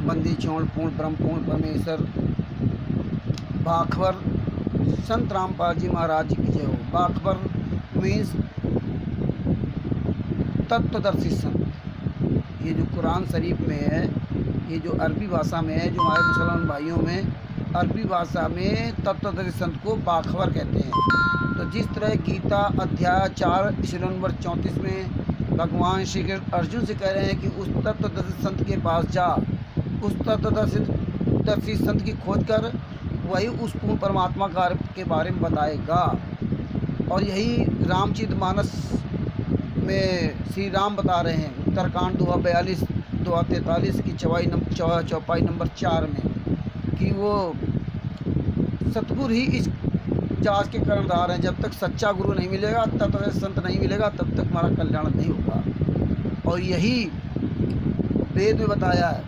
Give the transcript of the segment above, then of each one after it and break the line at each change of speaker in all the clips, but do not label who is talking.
बंदी छोड़ पूर्ण ब्रह्म पूर्ण परमेश्वर बाखबर संत रामपाल जी महाराज जी की जय हो। बाखबर मीन्स तत्वदर्शी संत। ये जो कुरान शरीफ में है, ये जो अरबी भाषा में है, जो हमारे मुसलमान भाइयों में अरबी भाषा में तत्वदर्शी संत को बाखबर कहते हैं। तो जिस तरह गीता अध्याय 4 श्लोक नंबर 34 में भगवान श्री कृष्ण अर्जुन से कह रहे हैं कि उस तत्वदर्शी संत के पास जा, उस तत्वदर्शी संत की खोज कर, वही उस पूर्ण परमात्मा के बारे में बताएगा। और यही रामचरितमानस में श्री राम बता रहे हैं, उत्तरकांड 2:42 2:43 की चौपाई नंबर 4 में, कि वो सतगुरु ही इस जांच के कर्णधार हैं। जब तक सच्चा गुरु नहीं मिलेगा, तब तक संत नहीं मिलेगा, तब तक हमारा कल्याण नहीं होगा। और यही वेद में बताया है,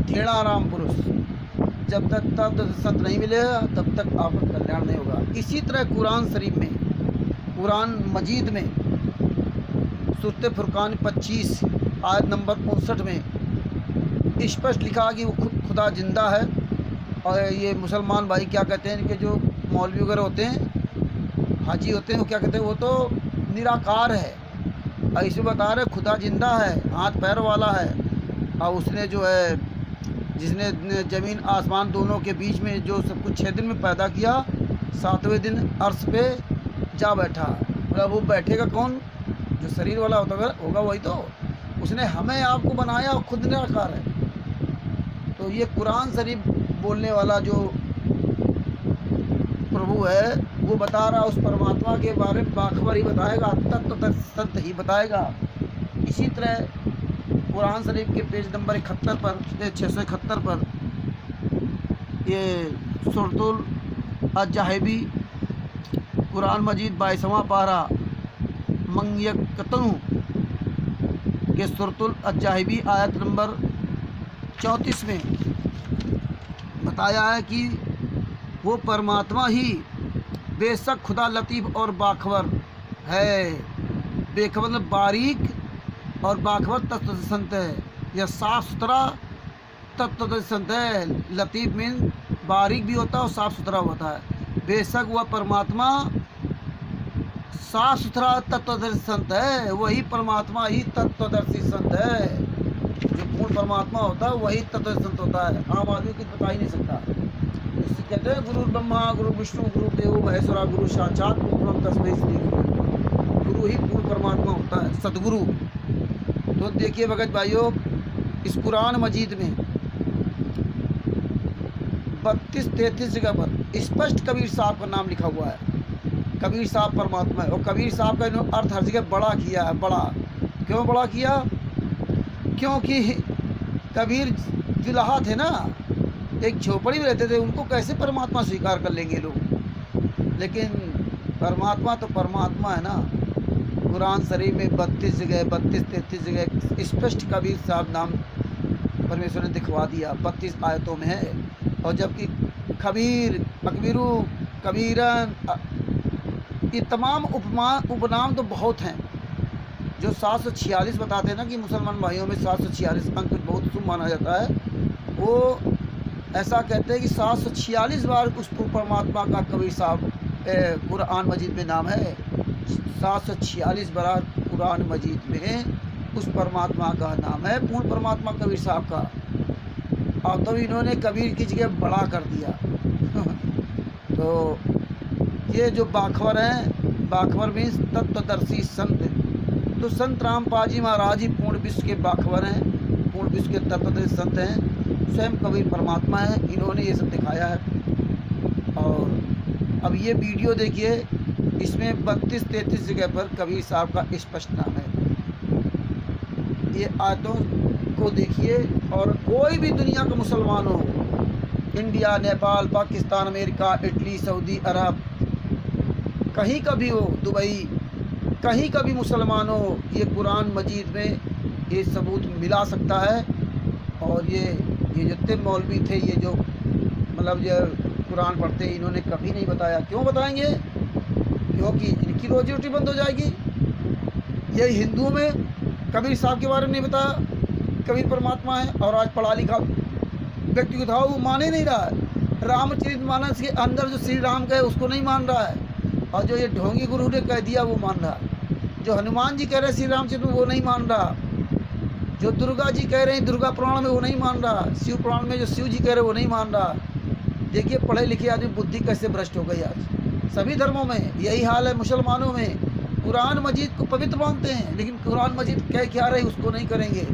टेढ़ा राम पुरुष, जब तक तब संत नहीं मिलेगा तब तक आपका कल्याण नहीं होगा। इसी तरह कुरान शरीफ में, कुरान मजीद में सूरत फुरकान 25 आयत नंबर 59 में स्पष्ट लिखा कि वो खुदा जिंदा है। और ये मुसलमान भाई क्या कहते हैं, इनके जो मौलवी वगैरह होते हैं, हाजी होते हैं, वो क्या कहते हैं, वो तो निराकार है। और इसमें बता रहे खुदा जिंदा है, हाथ पैर वाला है, और उसने जो है, जिसने ज़मीन आसमान दोनों के बीच में जो सब कुछ 6 दिन में पैदा किया, 7वें दिन अर्श पे जा बैठा। मतलब वो बैठेगा कौन, जो शरीर वाला होगा वही तो। उसने हमें आपको बनाया और खुद निराकार है। तो ये कुरान शरीफ बोलने वाला जो प्रभु है, वो बता रहा उस परमात्मा के बारे में बाखबर ही बताएगा, तत्व संत ही बताएगा। इसी तरह कुरान शरीफ के पेज नंबर 71 पर 671 पर ये सूरतुल अज़्ज़ाहिबी कुरान मजीद 22वां पारा मंगयकतनु के सूरतुल अज़्ज़ाहिबी आयत नंबर 34 में बताया है कि वो परमात्मा ही बेशक खुदा लतीफ़ और बाखबर है। बेखबर मतलब बारीक, और बाखबर तत्व संत है। यह साफ़ सुथरा तत्व संत है। लतीफ़ मीन बारीक भी होता है और साफ़ सुथरा होता है। बेशक वह परमात्मा साफ़ सुथरा तत्वदर्शी संत है। वही परमात्मा ही तत्वदर्शी संत है। जो पूर्ण परमात्मा होता है वही तत्वदर्शी संत होता है। आम आदमी कुछ बता ही नहीं सकता। इससे कहते हैं गुरु ब्रह्मा गुरु विष्णु गुरु देवो महेश्वरा गुरु साक्षात परब्रह्म तस्मै श्री गुरु। गुरु ही पूर्ण परमात्मा होता है, सदगुरु। तो देखिए भगत भाइयों, इस कुरान मजीद में 32-33 जगह पर स्पष्ट कबीर साहब का नाम लिखा हुआ है। कबीर साहब परमात्मा है। और कबीर साहब का इन्होंने अर्थ हर जगह बड़ा किया है। बड़ा क्यों बड़ा किया? क्योंकि कबीर दुल्हा थे ना, एक झोपड़ी में रहते थे, उनको कैसे परमात्मा स्वीकार कर लेंगे लोग। लेकिन परमात्मा तो परमात्मा है ना। कुरान शरीफ में 32 जगह 32-33 जगह स्पष्ट कबीर साहब नाम परमेश्वर ने दिखवा दिया। 32 आयतों में है। और जबकि खबीर, अकबीरू, कबीरन, ये तमाम उपनाम तो बहुत हैं। जो 746 बताते हैं ना कि मुसलमान भाइयों में 746 अंक बहुत शुभ माना जाता है, वो ऐसा कहते हैं कि 746 बार उस परमात्मा का कबीर साहब कुरान मजीद में नाम है। 746 बार कुरान मजीद में उस परमात्मा का नाम है, पूर्ण परमात्मा कबीर साहब का। और तब इन्होंने कबीर की जगह बड़ा कर दिया। तो ये जो बाखबर हैं, बाखबर मीन्स तत्वदर्शी संत। तो संत रामपाल जी महाराज ही पूर्ण विश्व के बाखबर हैं, पूर्ण विश्व के तत्वदर्शी संत हैं। स्वयं कबीर परमात्मा है। इन्होंने ये सब दिखाया है। और अब ये वीडियो देखिए, इसमें 32-33 जगह पर कबीर साहब का स्पष्ट नाम है। ये आयतों को देखिए। और कोई भी दुनिया का मुसलमान हो, India, Nepal, Pakistan, America, Italy, Saudi Arab, कहीं का भी हो, दुबई, कहीं का भी मुसलमान हो, ये कुरान मजीद में ये सबूत मिला सकता है। और ये जितने मौलवी थे, ये जो मतलब जो कुरान पढ़ते, इन्होंने कभी नहीं बताया। क्यों बताएंगे? क्योंकि इनकी रोजी रोटी बंद हो जाएगी। ये हिंदुओं में कबीर साहब के बारे में नहीं बताया, कबीर परमात्मा है, और आज पढ़ा लिखा व्यक्ति को था वो माने नहीं रहा है। रामचरितमानस के अंदर जो श्री राम का है उसको नहीं मान रहा है, और जो ये ढोंगी गुरु ने कह दिया वो मान रहा है। जो हनुमान जी कह रहे हैं श्री रामचरित में वो नहीं मान रहा, जो दुर्गा जी कह रहे हैं दुर्गा पुराण में वो नहीं मान रहा, शिव पुराण में जो शिव जी कह रहे हैं वो नहीं मान रहा। देखिए पढ़े लिखे आदमी बुद्धि कैसे भ्रष्ट हो गई। आज सभी धर्मों में यही हाल है। मुसलमानों में कुरान मजीद को पवित्र मानते हैं, लेकिन कुरान मजीद कह क्या रहे उसको नहीं करेंगे।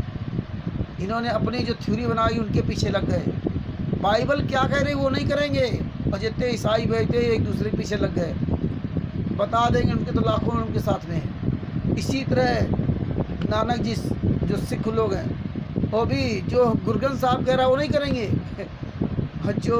इन्होंने अपनी जो थ्योरी बनाई उनके पीछे लग गए। बाइबल क्या कह रही वो नहीं करेंगे, और जितने ईसाई बैठे एक दूसरे के पीछे लग गए। बता देंगे उनके तो लाखों उनके साथ में हैं। इसी तरह नानक जी जो सिख लोग हैं वो भी जो गुरु ग्रंथ साहब कह रहा है वो नहीं करेंगे, और जो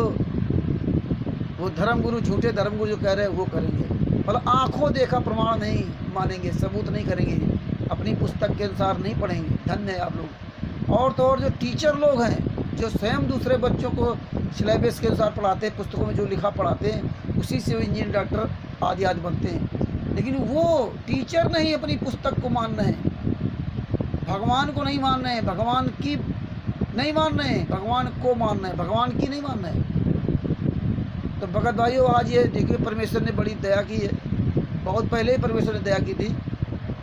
वो धर्मगुरु झूठे धर्मगुरु जो कह रहे हैं वो करेंगे। मतलब आंखों देखा प्रमाण नहीं मानेंगे, सबूत नहीं करेंगे, अपनी पुस्तक के अनुसार नहीं पढ़ेंगे। धन्य है आप लोग। और तो और जो टीचर लोग हैं जो स्वयं दूसरे बच्चों को सिलेबस के अनुसार पढ़ाते हैं, पुस्तकों में जो लिखा पढ़ाते हैं उसी से इंजीनियर डॉक्टर आदि आदि बनते हैं, लेकिन वो टीचर नहीं अपनी पुस्तक को मान रहे हैं, भगवान को नहीं मान रहे हैं, भगवान की नहीं मान रहे हैं, भगवान को मान रहे हैं, भगवान की नहीं मान रहे हैं। तो भगत भाइयों आज ये देखिए परमेश्वर ने बड़ी दया की है। बहुत पहले ही परमेश्वर ने दया की थी,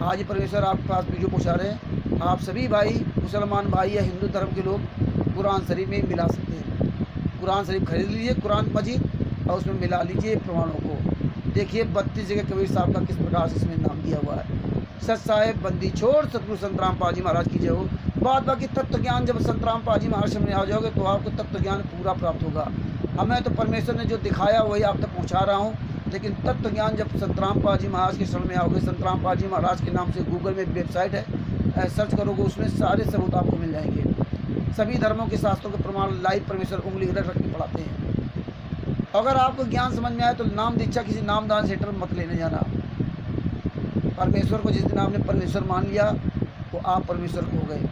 आज परमेश्वर आपके पास वीडियो पहुँचा रहे हैं। आप सभी भाई मुसलमान भाई या हिंदू धर्म के लोग कुरान शरीफ में मिला सकते हैं। कुरान शरीफ खरीद लीजिए, कुरान मजीद, और उसमें मिला लीजिए प्रमाणों को। देखिए 32 जगह कबीर साहब का किस प्रकार से इसमें नाम दिया हुआ है। सच साहेब बंदी छोड़ सतगुरु संत रामपाल जी महाराज की जय हो। बात बाकी तत्व ज्ञान जब संत रामपाल जी महाराज में आ जाओगे तो आपको तत्व ज्ञान पूरा प्राप्त होगा। हमें तो परमेश्वर ने जो दिखाया वही आप तक पहुँचा रहा हूँ, लेकिन तत्व ज्ञान जब संत रामपाल जी महाराज के शरण में आओगे, संत रामपाल जी महाराज के नाम से गूगल में वेबसाइट है, सर्च करोगे उसमें सारे सबूत आपको मिल जाएंगे। सभी धर्मों के शास्त्रों के प्रमाण लाइव परमेश्वर उंगली रख रख के पढ़ाते हैं। अगर आपको ज्ञान समझ में आए तो नाम दीक्षा किसी नामदान सेंटर में मत लेने जाना। परमेश्वर को जिस दिन आपने परमेश्वर मान लिया वो आप परमेश्वर हो गए,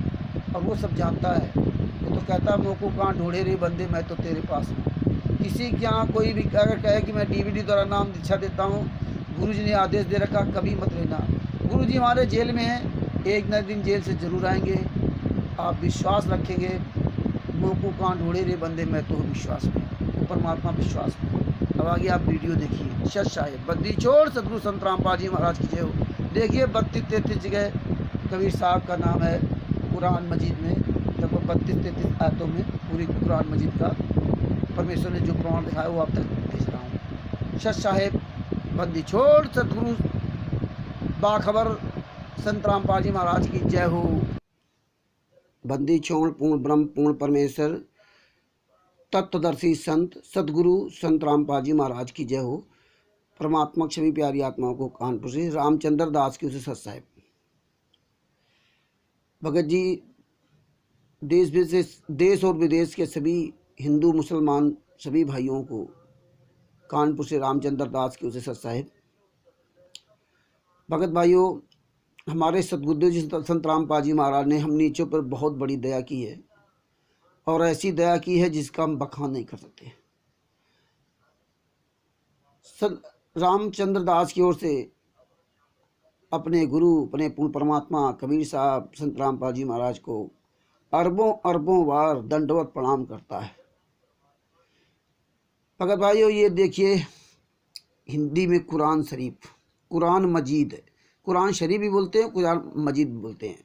और वो सब जानता है। वो तो कहता है मोको कहाँ ढूंढे रे बंदे मैं तो तेरे पास हूँ। किसी के यहाँ कोई भी अगर कहे कि मैं DVD द्वारा नाम दीक्षा देता हूँ, गुरुजी ने आदेश दे रखा कभी मत लेना। गुरुजी हमारे जेल में हैं, एक न दिन जेल से जरूर आएंगे। आप विश्वास रखेंगे, मोको कहाँ ढूंढे रे बंदे मैं तो विश्वास में, वो परमात्मा विश्वास में। अब आगे आप वीडियो देखिए। सच साहेब बंदी छोड़ सतगुरु संत रामपाल जी महाराज की जय हो। देखिए 32-33 जगह कबीर साहब का नाम है कुरान मजीद में, लगभग 32-33 आयतों में पूरी कुरान मजीद का परमेश्वर ने जो प्रमाण दिखाया वो आप तक भेज रहा हूँ। सच साहेब बंदी छोड़ सतगुरु बाखबर संत रामपाल जी महाराज की जय हो। बंदी छोड़ पूर्ण ब्रह्म पूर्ण परमेश्वर तत्वदर्शी संत सदगुरु संत रामपाल जी महाराज की जय हो। परमात्मा सभी प्यारी आत्माओं को कानपुर से रामचंद्र दास की उसे सत साहेब। भगत जी देश और विदेश के सभी हिंदू मुसलमान सभी भाइयों को कानपुर से रामचंद्र दास की उसे सत साहेब। भगत भाइयों हमारे सतगुरुदेव जी संत रामपाल जी महाराज ने हम नीचों पर बहुत बड़ी दया की है, और ऐसी दया की है जिसका हम बखान नहीं कर सकते। रामचंद्र दास की ओर से अपने गुरु अपने पूर्ण परमात्मा कबीर साहब संत रामपाल जी महाराज को अरबों अरबों बार दंडवत प्रणाम करता है। भगत भाइयों ये देखिए हिंदी में कुरान शरीफ कुरान मजीद है, कुरान शरीफ भी बोलते हैं, कुरान मजीद भी बोलते हैं।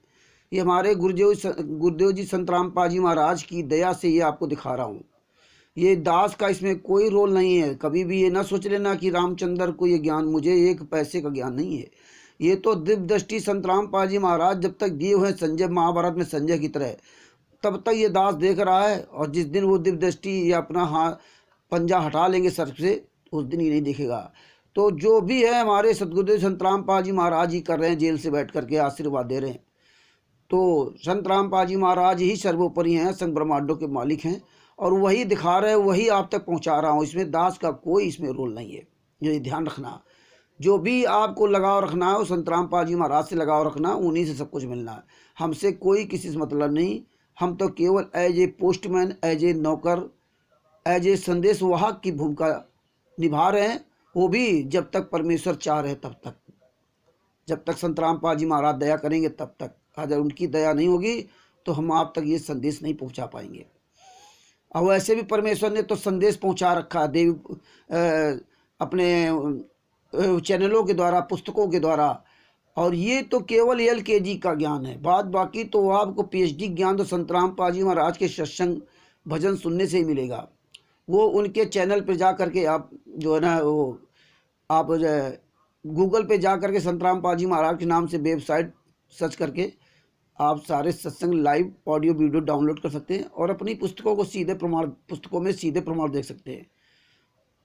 ये हमारे गुरुदेव जी संत रामपाल जी महाराज की दया से ये आपको दिखा रहा हूँ। ये दास का इसमें कोई रोल नहीं है। कभी भी ये ना सोच लेना कि रामचंद्र को ये ज्ञान, मुझे एक पैसे का ज्ञान नहीं है। ये तो दिव्य दृष्टि संत रामपाल जी महाराज जब तक दिए हुए संजय महाभारत में संजय की तरह, तब तक ये दास देख रहा है, और जिस दिन वो दिव्य दृष्टि या अपना हाथ पंजा हटा लेंगे सर से उस दिन ही नहीं दिखेगा। तो जो भी है हमारे सतगुरुदेव संत रामपाल जी महाराज ही कर रहे हैं, जेल से बैठ करके आशीर्वाद दे रहे हैं। तो संत रामपाल जी महाराज ही सर्वोपरि हैं, संग ब्रह्मांडों के मालिक हैं, और वही दिखा रहे हैं, वही आप तक पहुंचा रहा हूं। इसमें दास का कोई इसमें रोल नहीं है, ये ध्यान रखना। जो भी आपको लगाव रखना है वो संत रामपाल जी महाराज से लगाव रखना, उन्हीं से सब कुछ मिलना है। हमसे कोई किसी से मतलब नहीं। हम तो केवल as a postman, as a नौकर, एज ए संदेश वाहक की भूमिका निभा रहे हैं, वो भी जब तक परमेश्वर चाह रहे तब तक, जब तक संत रामपाल जी महाराज दया करेंगे तब तक। अगर उनकी दया नहीं होगी तो हम आप तक ये संदेश नहीं पहुंचा पाएंगे। और वैसे भी परमेश्वर ने तो संदेश पहुंचा रखा है देव अपने चैनलों के द्वारा, पुस्तकों के द्वारा। और ये तो केवल LKG का ज्ञान है, बाद बाकी तो आपको PhD ज्ञान तो संत रामपाल जी महाराज के सत्संग भजन सुनने से ही मिलेगा। वो उनके चैनल पर जा करके आप जो है ना, वो आप गूगल पे जा करके संत रामपाल जी महाराज के नाम से वेबसाइट सर्च करके आप सारे सत्संग लाइव ऑडियो वीडियो डाउनलोड कर सकते हैं और अपनी पुस्तकों को सीधे प्रमाण, पुस्तकों में सीधे प्रमाण देख सकते हैं।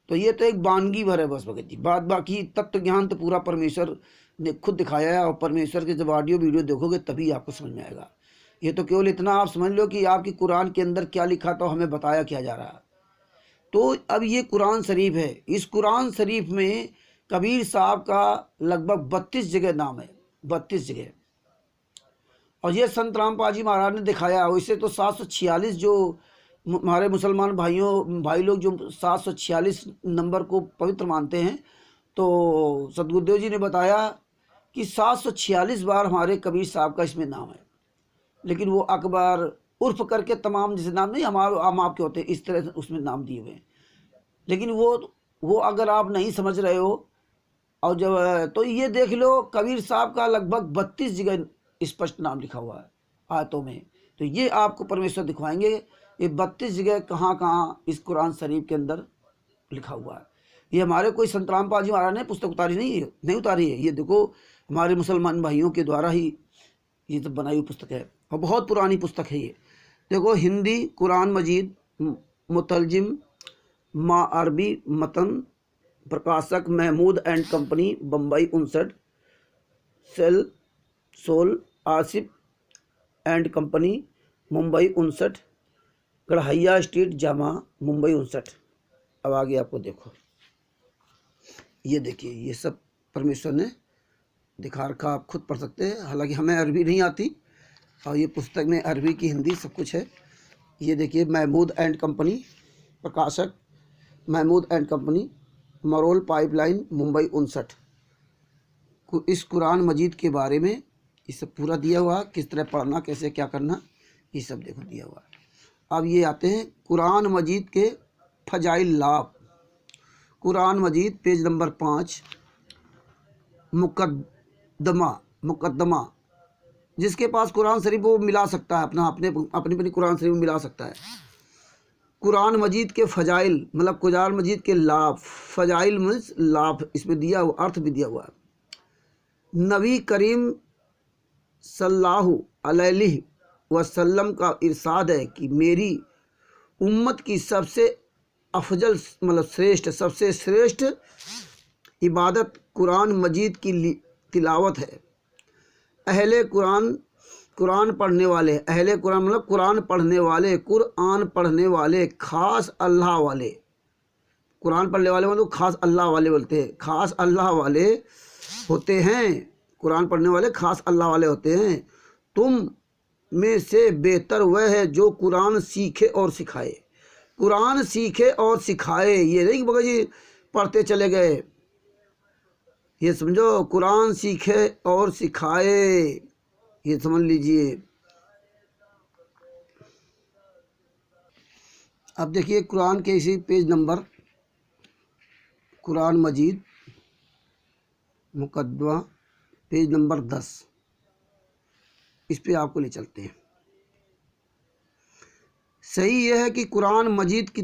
तो ये तो एक वानगी भर है बस भगत जी। बाद बाकी तत्व ज्ञान तो पूरा परमेश्वर ने खुद दिखाया है, और परमेश्वर के जब ऑडियो वीडियो देखोगे तभी आपको समझ में आएगा। ये तो केवल इतना आप समझ लो कि आपकी कुरान के अंदर क्या लिखा था, हमें बताया क्या जा रहा है। तो अब ये कुरान शरीफ है, इस कुरान शरीफ में कबीर साहब का लगभग 32 जगह नाम है, 32 जगह। और ये संत रामपाल जी महाराज ने दिखाया। वैसे तो 746 जो हमारे मुसलमान भाई लोग जो 746 नंबर को पवित्र मानते हैं, तो सदगुरुदेव जी ने बताया कि 746 बार हमारे कबीर साहब का इसमें नाम है। लेकिन वो अकबर उर्फ करके तमाम जैसे नाम नहीं हम आपके होते हैं, इस तरह से उसमें नाम दिए हुए हैं। लेकिन वो अगर आप नहीं समझ रहे हो और जब तो ये देख लो कबीर साहब का लगभग 32 जगह स्पष्ट नाम लिखा हुआ है आयतों में। तो ये आपको परमेश्वर दिखवाएंगे ये 32 जगह कहाँ कहाँ इस कुरान शरीफ के अंदर लिखा हुआ है। ये हमारे कोई संत रामपाल जी महाराज ने पुस्तक उतारी नहीं उतारी है। ये देखो हमारे मुसलमान भाइयों के द्वारा ही ये सब बनाई हुई पुस्तक है, और बहुत पुरानी पुस्तक है ये। देखो हिंदी कुरान मजीद, मुतलजिम, माँ अरबी मतन, प्रकाशक महमूद एंड कंपनी, बम्बई 59, सोल Asif and company, Mumbai 59, Kadhaiya street Jama, Mumbai 59। अब आगे आपको देखो, ये देखिए ये सब परमेश्वर ने दिखा रखा, आप खुद पढ़ सकते हैं। हालांकि हमें अरबी नहीं आती, और ये पुस्तक में अरबी की हिंदी सब कुछ है। ये देखिए महमूद एंड कंपनी, प्रकाशक Mahmood and company, Marol pipeline, Mumbai 59। इस कुरान मजीद के बारे में ये सब पूरा दिया हुआ, किस तरह पढ़ना, कैसे क्या करना, ये सब देखो दिया हुआ है। अब ये आते हैं कुरान मजीद के फजाइल लाभ। कुरान मजीद पेज नंबर 5, मुकद्दमा। जिसके पास कुरान शरीफ वो मिला सकता है, अपनी कुरान शरीफ में मिला सकता है। कुरान मजीद के फजाइल मतलब कुरान मजीद के लाभ, फजाइल मीन्स लाभ, इसमें दिया हुआ अर्थ भी दिया हुआ है। नबी करीम सल्लल्लाहु अलैहि वसल्लम का इरशाद है कि मेरी उम्मत की सबसे अफजल मतलब श्रेष्ठ, सबसे श्रेष्ठ इबादत कुरान मजीद की तिलावत है। अहले कुरान पढ़ने वाले, अहले कुरान मतलब कुरान पढ़ने वाले, कुरान पढ़ने वाले खास अल्लाह वाले, कुरान पढ़ने वाले मतलब खास अल्लाह वाले बोलते हैं, खास अल्लाह वाले होते हैं। कुरान पढ़ने वाले खास अल्लाह वाले होते हैं। तुम में से बेहतर वह है जो कुरान सीखे और सिखाए। कुरान सीखे और सिखाए, ये नहीं कि जी पढ़ते चले गए, ये समझो कुरान सीखे और सिखाए, ये समझ लीजिए। अब देखिए कुरान के इसी पेज नंबर, कुरान मजीद मुकद्दमा पेज नंबर 10, इस पे आपको ले चलते हैं। सही यह है कि कुरान मजीद की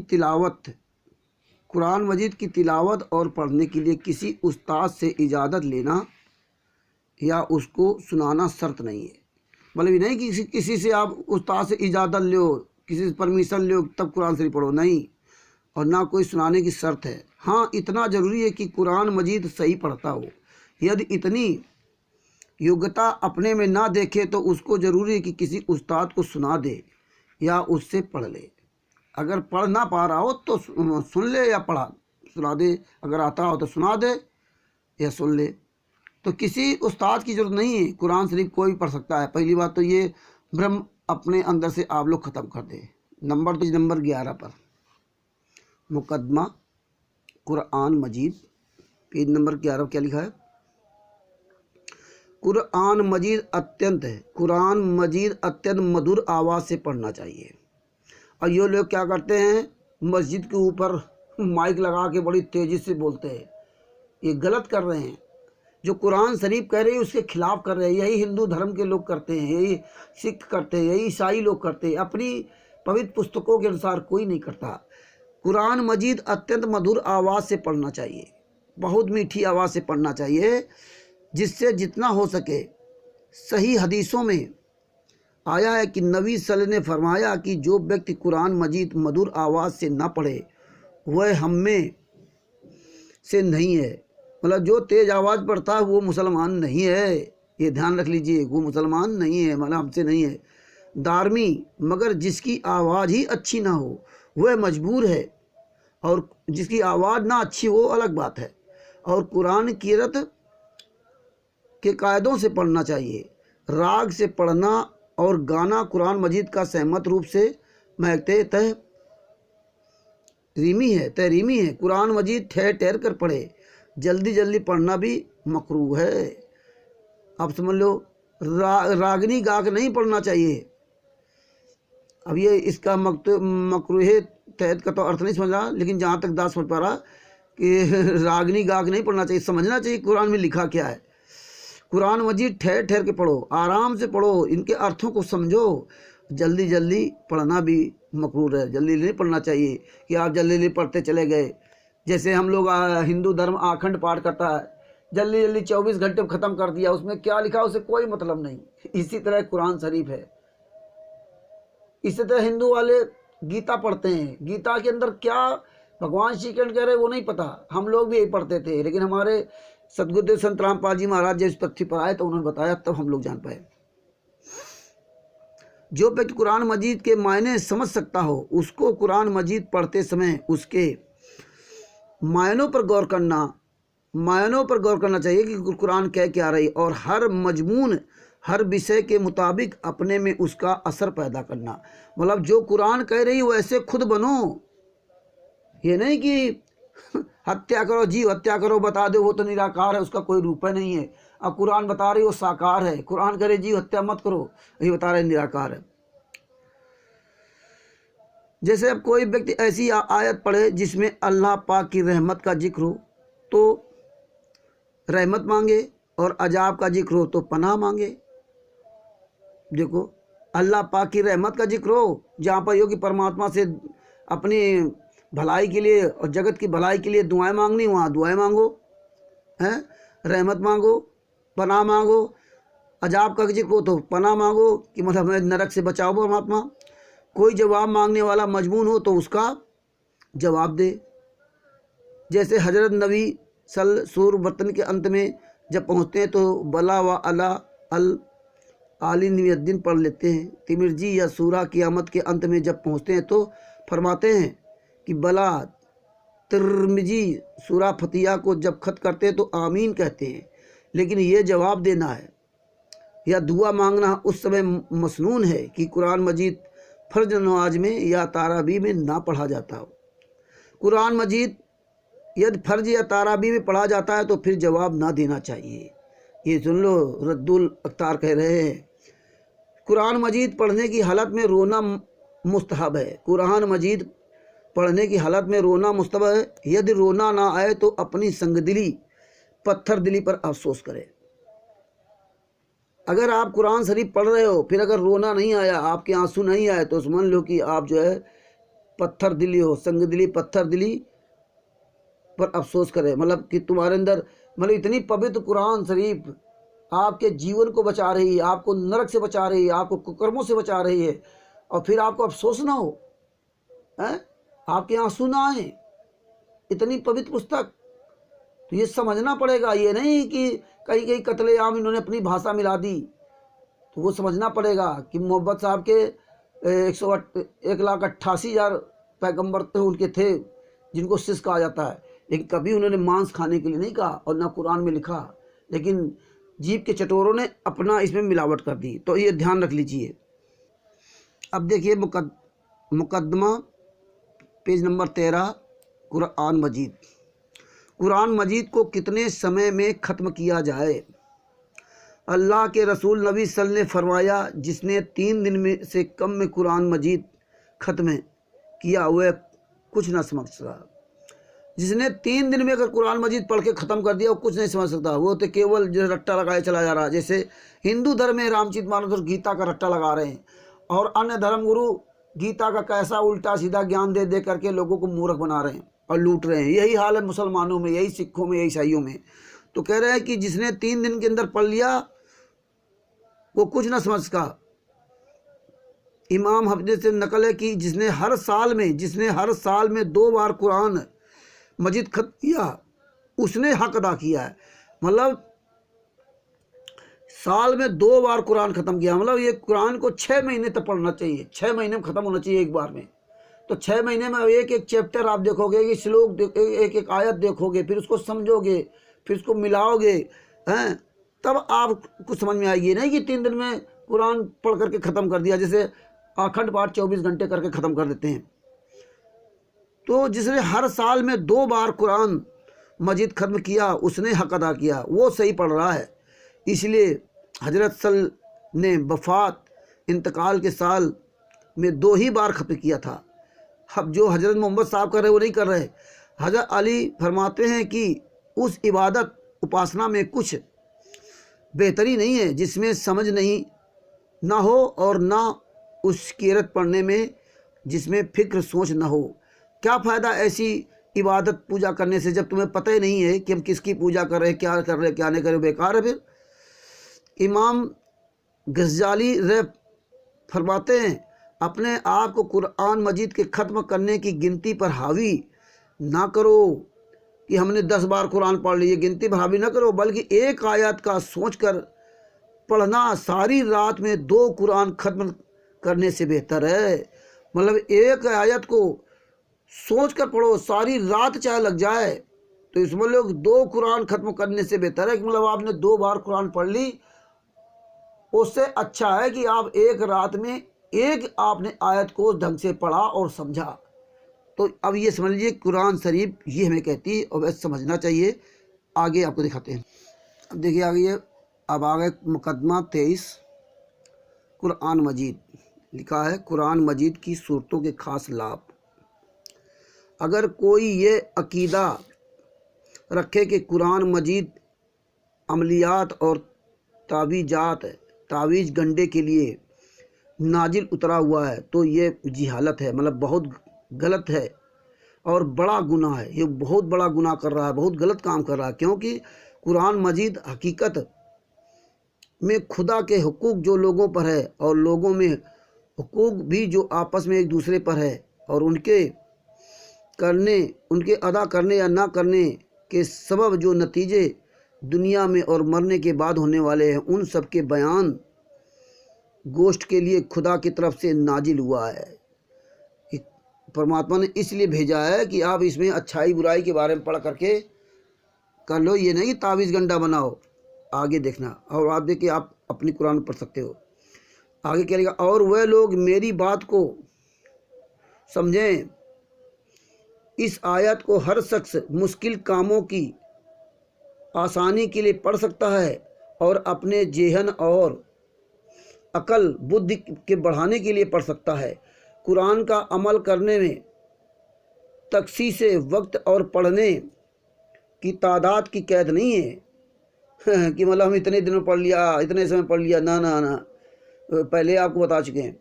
तिलावत और पढ़ने के लिए किसी उस्ताद से इजाज़त लेना या उसको सुनाना शर्त नहीं है। मतलब नहीं कि किसी से आप उस्ताद से इजाज़त लो, किसी से परमिशन लो तब कुरान शरीफ पढ़ो, नहीं, और ना कोई सुनाने की शर्त है। हाँ, इतना ज़रूरी है कि कुरान मजीद सही पढ़ता हो। यदि इतनी योग्यता अपने में ना देखे तो उसको ज़रूरी है कि किसी उस्ताद को सुना दे या उससे पढ़ ले। अगर पढ़ ना पा रहा हो तो सुन ले या सुना दे, अगर आता हो तो सुना दे या सुन ले। तो किसी उस्ताद की ज़रूरत नहीं है, कुरान शरीफ कोई भी पढ़ सकता है। पहली बात तो ये भ्रम अपने अंदर से आप लोग ख़त्म कर दें। नंबर 11 पर मुकद्दमा कुरान मजीद पेज नंबर 11 क्या लिखा है? कुरान मजीद अत्यंत मधुर आवाज़ से पढ़ना चाहिए। और ये लोग क्या करते हैं, मस्जिद के ऊपर माइक लगा के बड़ी तेज़ी से बोलते हैं। ये गलत कर रहे हैं। जो कुरान शरीफ कह रहे हैं उसके खिलाफ कर रहे हैं। यही हिंदू धर्म के लोग करते हैं, यही सिख करते हैं, यही ईसाई लोग करते हैं। अपनी पवित्र पुस्तकों के अनुसार कोई नहीं करता। कुरान मजीद अत्यंत मधुर आवाज़ से पढ़ना चाहिए, बहुत मीठी आवाज़ से पढ़ना चाहिए, जिससे जितना हो सके। सही हदीसों में आया है कि नबी सल्लल्लाहु अलैहि वसल्लम ने फरमाया कि जो व्यक्ति कुरान मजीद मधुर आवाज़ से ना पढ़े वह हम में से नहीं है। मतलब जो तेज़ आवाज़ पढ़ता है वो मुसलमान नहीं है। ये ध्यान रख लीजिए, वो मुसलमान नहीं है, मतलब हमसे नहीं है। दारमी, मगर जिसकी आवाज़ ही अच्छी ना हो वह मजबूर है, और जिसकी आवाज़ ना अच्छी हो अलग बात है। और कुरान क़िरात के कायदों से पढ़ना चाहिए। राग से पढ़ना और गाना कुरान मजीद का सहमत रूप से महकते तहरीमी है। कुरान मजीद ठहर ठहर कर पढ़े, जल्दी जल्दी पढ़ना भी मकरूह है। आप समझ लो, रागनी गा के नहीं पढ़ना चाहिए। अब ये इसका मकरूह तहत का तो अर्थ नहीं समझ रहा, लेकिन जहाँ तक दास समझ पा रहा कि रागनी गा के नहीं पढ़ना चाहिए। समझना चाहिए कुरान में लिखा क्या है। कुरान मजीद ठहर ठहर के पढ़ो, आराम से पढ़ो, इनके अर्थों को समझो। जल्दी जल्दी पढ़ना भी मकरूह है। जल्दी नहीं पढ़ना चाहिए कि आप जल्दी जल्दी पढ़ते चले गए। जैसे हम लोग हिंदू धर्म आखंड पाठ करता है, जल्दी जल्दी 24 घंटे में ख़त्म कर दिया, उसमें क्या लिखा उसे कोई मतलब नहीं। इसी तरह कुरान शरीफ है। इसी तरह हिंदू वाले गीता पढ़ते हैं, गीता के अंदर क्या भगवान श्री कृष्ण कह रहे वो नहीं पता। हम लोग भी यही पढ़ते थे, लेकिन हमारे सदगुरुदेव संत रामपाल जी महाराज जब इस पृथ्वी पर आए तो उन्होंने बताया, तब हम लोग जान पाए। जो व्यक्ति कुरान मजीद के मायने समझ सकता हो उसको कुरान मजीद पढ़ते समय उसके मायनों पर गौर करना चाहिए कि कुरान कह क्या रही, और हर मजमून हर विषय के मुताबिक अपने में उसका असर पैदा करना। मतलब जो कुरान कह रही वैसे खुद बनो। ये नहीं कि हत्या करो, जीव हत्या करो, बता दो वो तो निराकार है, उसका कोई रूप नहीं है। अब कुरान बता रही वो साकार है, कुरान करे जीव हत्या मत करो, ये बता रहे निराकार है। जैसे अब कोई व्यक्ति ऐसी आयत पढ़े जिसमें अल्लाह पाक की रहमत का जिक्र हो तो रहमत मांगे, और अजाब का जिक्र हो तो पनाह मांगे। देखो, अल्लाह पाक की रहमत का जिक्र हो, जहाँ पर योगी परमात्मा से अपनी भलाई के लिए और जगत की भलाई के लिए दुआएं मांगनी, वहाँ दुआएं मांगो, हैं, रहमत मांगो, पनाह मांगो। अजाब का जिक्र हो तो पनाह मांगो कि मतलब हमें नरक से बचाओ परमात्मा। कोई जवाब मांगने वाला मजबून हो तो उसका जवाब दे। जैसे हजरत नबी सूर बर्तन के अंत में जब पहुँचते हैं तो बला व अला अल आली नियद्दीन पढ़ लेते हैं। तिमिर्जी या सूरा क़ियामत के अंत में जब पहुँचते हैं तो फरमाते हैं कि बला। तिर्मिजी सूरा फतिया को जब ख़त करते हैं तो आमीन कहते हैं। लेकिन ये जवाब देना है या दुआ मांगना उस समय मसनून है कि कुरान मजीद फ़र्ज नमाज में या ताराबी में ना पढ़ा जाता हो। कुरान मजीद यदि फ़र्ज या ताराबी में पढ़ा जाता है तो फिर जवाब ना देना चाहिए। ये सुन लो, रद्दुल अख्तार कह रहे हैं कुरान मजीद पढ़ने की हालत में रोना मुस्तहब है। कुरान मजीद पढ़ने की हालत में रोना मुस्तहब है। यदि रोना ना आए तो अपनी संगदिली पत्थर दिली पर अफसोस करें। अगर आप कुरान शरीफ पढ़ रहे हो फिर अगर रोना नहीं आया, आपके आंसू नहीं आए, तो समझ लो कि आप जो है पत्थर दिली हो, संगदिली पत्थर दिली पर अफसोस करें। मतलब कि तुम्हारे अंदर मतलब इतनी पवित्र कुरान शरीफ आपके जीवन को बचा रही है, आपको नरक से बचा रही है, आपको कुकर्मों से बचा रही है, और फिर आपको अफसोस ना हो, हैं, आपके आंसू ना आए। इतनी पवित्र पुस्तक, तो ये समझना पड़ेगा। ये नहीं कि कहीं कहीं कत्ले आम इन्होंने अपनी भाषा मिला दी, तो वो समझना पड़ेगा कि मोहब्बत साहब के 1,88,000 पैगंबर तो उनके थे जिनको शिष्य कहा जाता है, लेकिन कभी उन्होंने मांस खाने के लिए नहीं कहा और ना कुरान में लिखा, लेकिन जीव के चटोरों ने अपना इसमें मिलावट कर दी। तो ये ध्यान रख लीजिए। अब देखिए मुकदमा पेज नंबर 13, कुरान मजीद। कुरान मजीद को कितने समय में ख़त्म किया जाए? अल्लाह के रसूल नबी सल्लल्लाहु अलैहि वसल्लम ने फरमाया, जिसने 3 दिन में से कम में कुरान मजीद ख़त्म किया वह कुछ ना समझ सका। जिसने 3 दिन में अगर कुरान मजीद पढ़ के ख़त्म कर दिया वो कुछ नहीं समझ सकता। वो तो केवल जो रट्टा लगाए चला जा रहा है। जैसे हिंदू धर्म में रामचरित मानस गीता का रट्टा लगा रहे हैं और अन्य धर्मगुरु गीता का कैसा उल्टा सीधा ज्ञान दे दे करके लोगों को मूर्ख बना रहे हैं और लूट रहे हैं। यही हाल है मुसलमानों में, यही सिखों में, यही ईसाइयों में। तो कह रहे हैं कि जिसने 3 दिन के अंदर पढ़ लिया वो कुछ ना समझ सका। इमाम हफ्ते से नकल है कि जिसने हर साल में 2 बार कुरान मजीद खत्म किया उसने हक अदा किया है। मतलब साल में 2 बार कुरान ख़त्म किया, मतलब ये कुरान को 6 महीने तक पढ़ना चाहिए। 6 महीने में ख़त्म होना चाहिए एक बार में। तो 6 महीने में एक एक चैप्टर आप देखोगे कि श्लोक एक एक आयत देखोगे, फिर उसको समझोगे, फिर उसको मिलाओगे, हैं, तब आपको समझ में आएगी। नहीं कि 3 दिन में कुरान पढ़ करके ख़त्म कर दिया, जैसे अखंड पाठ 24 घंटे करके ख़त्म कर देते हैं। तो जिसने हर साल में 2 बार कुरान मजीद ख़त्म किया उसने हक अदा किया, वो सही पढ़ रहा है। इसलिए हजरत सल्लल्लाहु ने वफ़ात इंतकाल के साल में 2 ही बार ख़त्म किया था। अब जो हजरत मोहम्मद साहब कर रहे वो नहीं कर रहे। हजरत अली फरमाते हैं कि उस इबादत उपासना में कुछ बेहतरी नहीं है जिसमें समझ नहीं ना हो और ना उस कीरत पढ़ने में जिसमें फ़िक्र सोच ना हो। क्या फ़ायदा ऐसी इबादत पूजा करने से जब तुम्हें पता ही नहीं है कि हम किसकी पूजा कर रहे हैं, क्या कर रहे हैं, क्या नहीं कर रहे, बेकार है। फिर इमाम गज़ाली रह फरमाते हैं, अपने आप को कुरान मजीद के ख़त्म करने की गिनती पर हावी ना करो कि हमने 10 बार कुरान पढ़ ली, गिनती पर हावी ना करो, बल्कि एक आयत का सोचकर पढ़ना सारी रात में 2 कुरान ख़त्म करने से बेहतर है। मतलब एक आयत को सोच कर पढ़ो, सारी रात चाहे लग जाए, तो इसमें लोग 2 कुरान ख़त्म करने से बेहतर है कि मतलब आपने 2 बार कुरान पढ़ ली, उससे अच्छा है कि आप एक रात में एक आपने आयत को ढंग से पढ़ा और समझा। तो अब ये समझ लीजिए कुरान शरीफ ये हमें कहती है और वैसे समझना चाहिए। आगे आपको दिखाते हैं। अब देखिए आगे, अब आ गए मुकदमा 23 कुरान मजीद। लिखा है कुरान मजीद की सूरतों के खास लाभ। अगर कोई ये अकीदा रखे कि कुरान मजीद अमलियात और तावीज़ गंडे के लिए नाजिल उतरा हुआ है तो ये जिहालत है, मतलब बहुत गलत है और बड़ा गुनाह है। ये बहुत बड़ा गुनाह कर रहा है, बहुत गलत काम कर रहा है। क्योंकि कुरान मजीद हकीकत में खुदा के हुकूक जो लोगों पर है और लोगों में हुकूक भी जो आपस में एक दूसरे पर है और उनके अदा करने या ना करने के सबब जो नतीजे दुनिया में और मरने के बाद होने वाले हैं, उन सब के बयान गोश्त के लिए खुदा की तरफ से नाजिल हुआ है। परमात्मा ने इसलिए भेजा है कि आप इसमें अच्छाई बुराई के बारे में पढ़ करके कर लो, ये नहीं तावीज़ गंडा बनाओ। आगे देखना और आप देखिए, आप अपनी कुरान पढ़ सकते हो। आगे क्या लिखा, और वह लोग मेरी बात को समझें। इस आयत को हर शख्स मुश्किल कामों की आसानी के लिए पढ़ सकता है और अपने जेहन और अकल बुद्धि के बढ़ाने के लिए पढ़ सकता है। कुरान का अमल करने में तखसीस वक्त और पढ़ने की तादाद की कैद नहीं है कि मतलब हम इतने दिनों पढ़ लिया, इतने समय पढ़ लिया, ना ना ना, पहले आपको बता चुके हैं।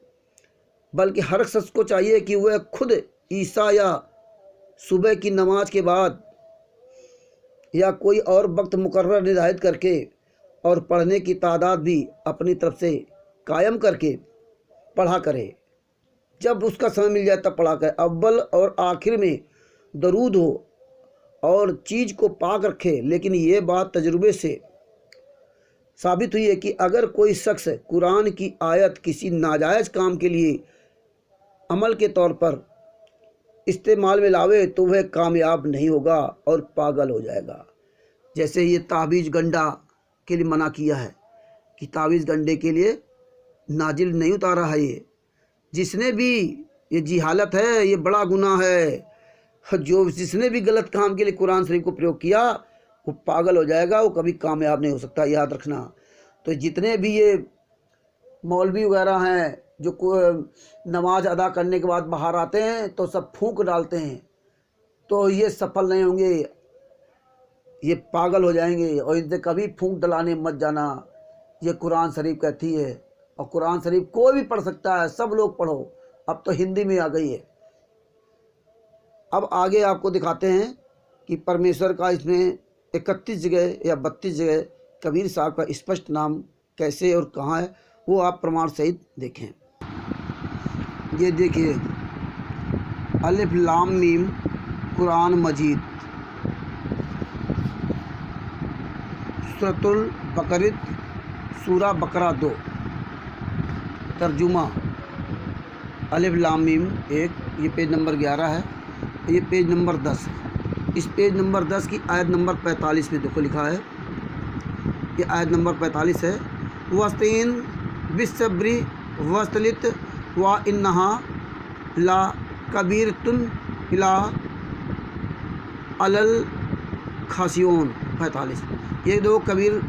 बल्कि हर शख्स को चाहिए कि वह खुद ईसा या सुबह की नमाज के बाद या कोई और वक्त मुकर्रर निर्धारित करके और पढ़ने की तादाद भी अपनी तरफ से कायम करके पढ़ा करे। जब उसका समय मिल जाए तब पढ़ा करे। अव्वल और आखिर में दरूद हो और चीज़ को पाक रखे। लेकिन ये बात तजुर्बे से साबित हुई है कि अगर कोई शख्स कुरान की आयत किसी नाजायज़ काम के लिए अमल के तौर पर इस्तेमाल में लावे तो वह कामयाब नहीं होगा और पागल हो जाएगा। जैसे ये तावीज़ गंडा के लिए मना किया है कि तावीज़ गंडे के लिए नाजिल नहीं उतारा है। ये जिसने भी, ये जिहालत है, ये बड़ा गुनाह है। जिसने भी गलत काम के लिए कुरान शरीफ को प्रयोग किया वो पागल हो जाएगा, वो कभी कामयाब नहीं हो सकता, याद रखना। तो जितने भी ये मौलवी वगैरह हैं जो नमाज अदा करने के बाद बाहर आते हैं तो सब फूंक डालते हैं, तो ये सफल नहीं होंगे, ये पागल हो जाएंगे। और इनसे कभी फूंक डलाने मत जाना, ये कुरान शरीफ कहती है। और कुरान शरीफ कोई भी पढ़ सकता है, सब लोग पढ़ो, अब तो हिंदी में आ गई है। अब आगे आपको दिखाते हैं कि परमेश्वर का इसमें 31 जगह या 32 जगह कबीर साहब का स्पष्ट नाम कैसे और कहाँ है, वो आप प्रमाण सहित देखें। ये देखिए, अलिफ लाम मीम कुरान मजीद, सूरतुल बकरत, सूरा बकरा 2, तर्जुमा अलिफ लाम मीम 1, ये पेज नंबर 11 है, ये पेज नंबर 10 है। इस पेज नंबर 10 की आयत नंबर 45 में देखो लिखा है, ये आयत नंबर 45 है। वस्तीन बिसब्री वस्तलित व इन्नहा ला कबीरतुन इला अलल खासियोन 45, ये दो कबीर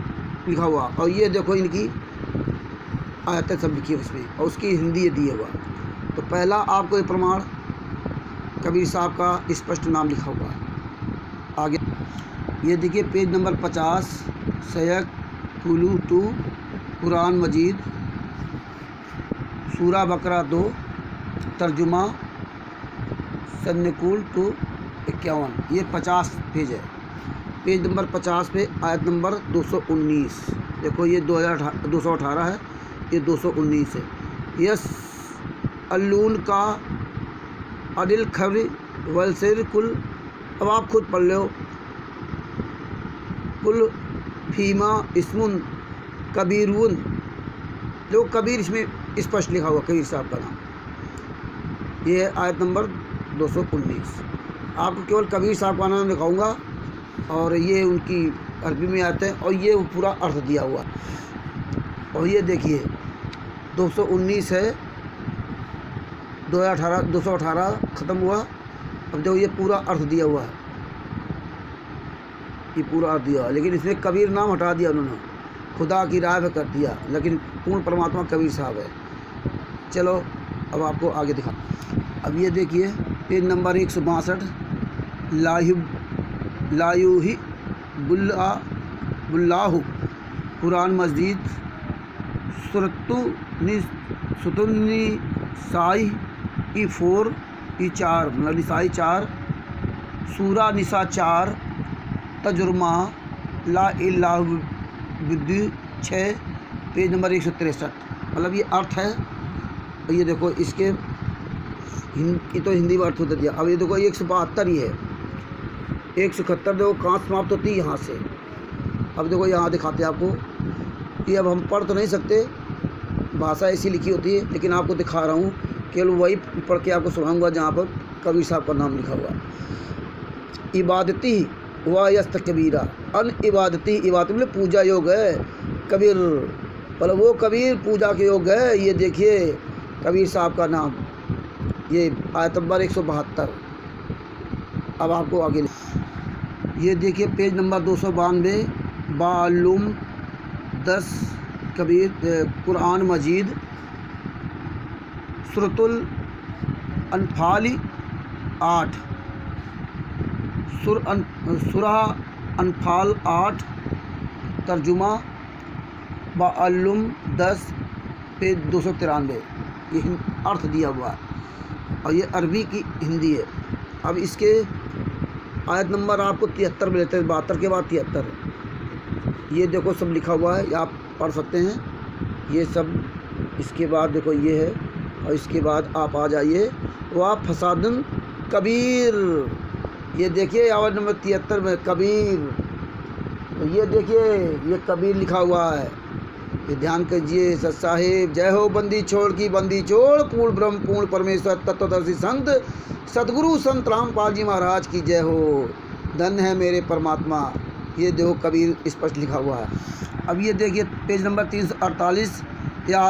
लिखा हुआ। और ये देखो इनकी आयतें सब लिखी है उसमें, और उसकी हिंदी दी हुआ। तो पहला आपको ये प्रमाण कबीर साहब का स्पष्ट नाम लिखा हुआ है। आगे ये देखिए पेज नंबर 50, सयक कुलू 2 कुरान मजीद, सूरा बकरा 2, तर्जुमा सन्नकुल 2 51, ये 50 पेज है। पेज नंबर 50 पे आयत नंबर 219 देखो, ये 218 है, ये 219 है। यस अल्लून का अदिल खबरी वलसर कुल, अब आप खुद पढ़ लो, कुल फीमा इस्मुन कबीरुन, जो कबीर इसमें स्पष्ट लिखा हुआ कबीर साहब का नाम, ये है आयत नंबर 219। आपको केवल कबीर साहब का नाम लिखाऊंगा और ये उनकी अरबी में आते हैं, और ये पूरा अर्थ दिया हुआ। और ये देखिए 219 है, 218 ख़त्म हुआ। अब देखो ये पूरा अर्थ दिया हुआ है, ये पूरा अर्थ दिया हुआ, लेकिन इसमें कबीर नाम हटा दिया उन्होंने, खुदा की राह पे कर दिया, लेकिन पूर्ण परमात्मा कबीर साहब है। चलो अब आपको आगे दिखा। अब ये देखिए पेज नंबर 162, लायुही बुल्लाहु कुरान मस्जिद, सुतुन्नी साई E4 E4 मतलब निसाई 4, सूरा निसा 4, तजुर्मा ला इल्लाहु बिद्दु 6, पेज नंबर 163, मतलब ये अर्थ है। और ये देखो इसके ये तो हिंदी में अर्थ होता दिया। अब ये देखो 172 ही है, 171 देखो कहाँ समाप्त होती है, यहाँ से। अब देखो यहाँ दिखाते हैं आपको, ये अब हम पढ़ तो नहीं सकते, भाषा ऐसी लिखी होती है, लेकिन आपको दिखा रहा हूँ, केवल वही पढ़ के आपको सुनाऊंगा जहाँ पर कबीर साहब का नाम लिखा हुआ है। इबादती व यस्त कबीरा, अन इबादती, इबादत मतलब पूजा योग है, कबीर मतलब वो कबीर पूजा के योग है। ये देखिए कबीर साहब का नाम, ये आयत नंबर 172। अब आपको आगे ये देखिए पेज नंबर 292, बालुम 10 कबीर कुरान मजीद, सूरतुल अनफाल 8, सूरा अनफाल 8, तर्जुमा बालुम 10 पेज 293, ये अर्थ दिया हुआ है, और ये अरबी की हिंदी है। अब इसके आयत नंबर आपको 73 में लेते हैं, 72 के बाद 73, ये देखो सब लिखा हुआ है, आप पढ़ सकते हैं ये सब। इसके बाद देखो ये है, और इसके बाद आप आ जाइए वाह फसादन कबीर, ये देखिए आयत नंबर 73 में कबीर, तो ये देखिए ये कबीर लिखा हुआ है, ये ध्यान कीजिए। सत साहिब जय हो, बंदी छोड़ की बंदी छोड़, पूर्ण ब्रह्म पूर्ण परमेश्वर तत्वदर्शी संत सदगुरु संत रामपाल जी महाराज की जय हो, धन्य है मेरे परमात्मा। ये देखो कबीर स्पष्ट लिखा हुआ है। अब ये देखिए पेज नंबर 348, या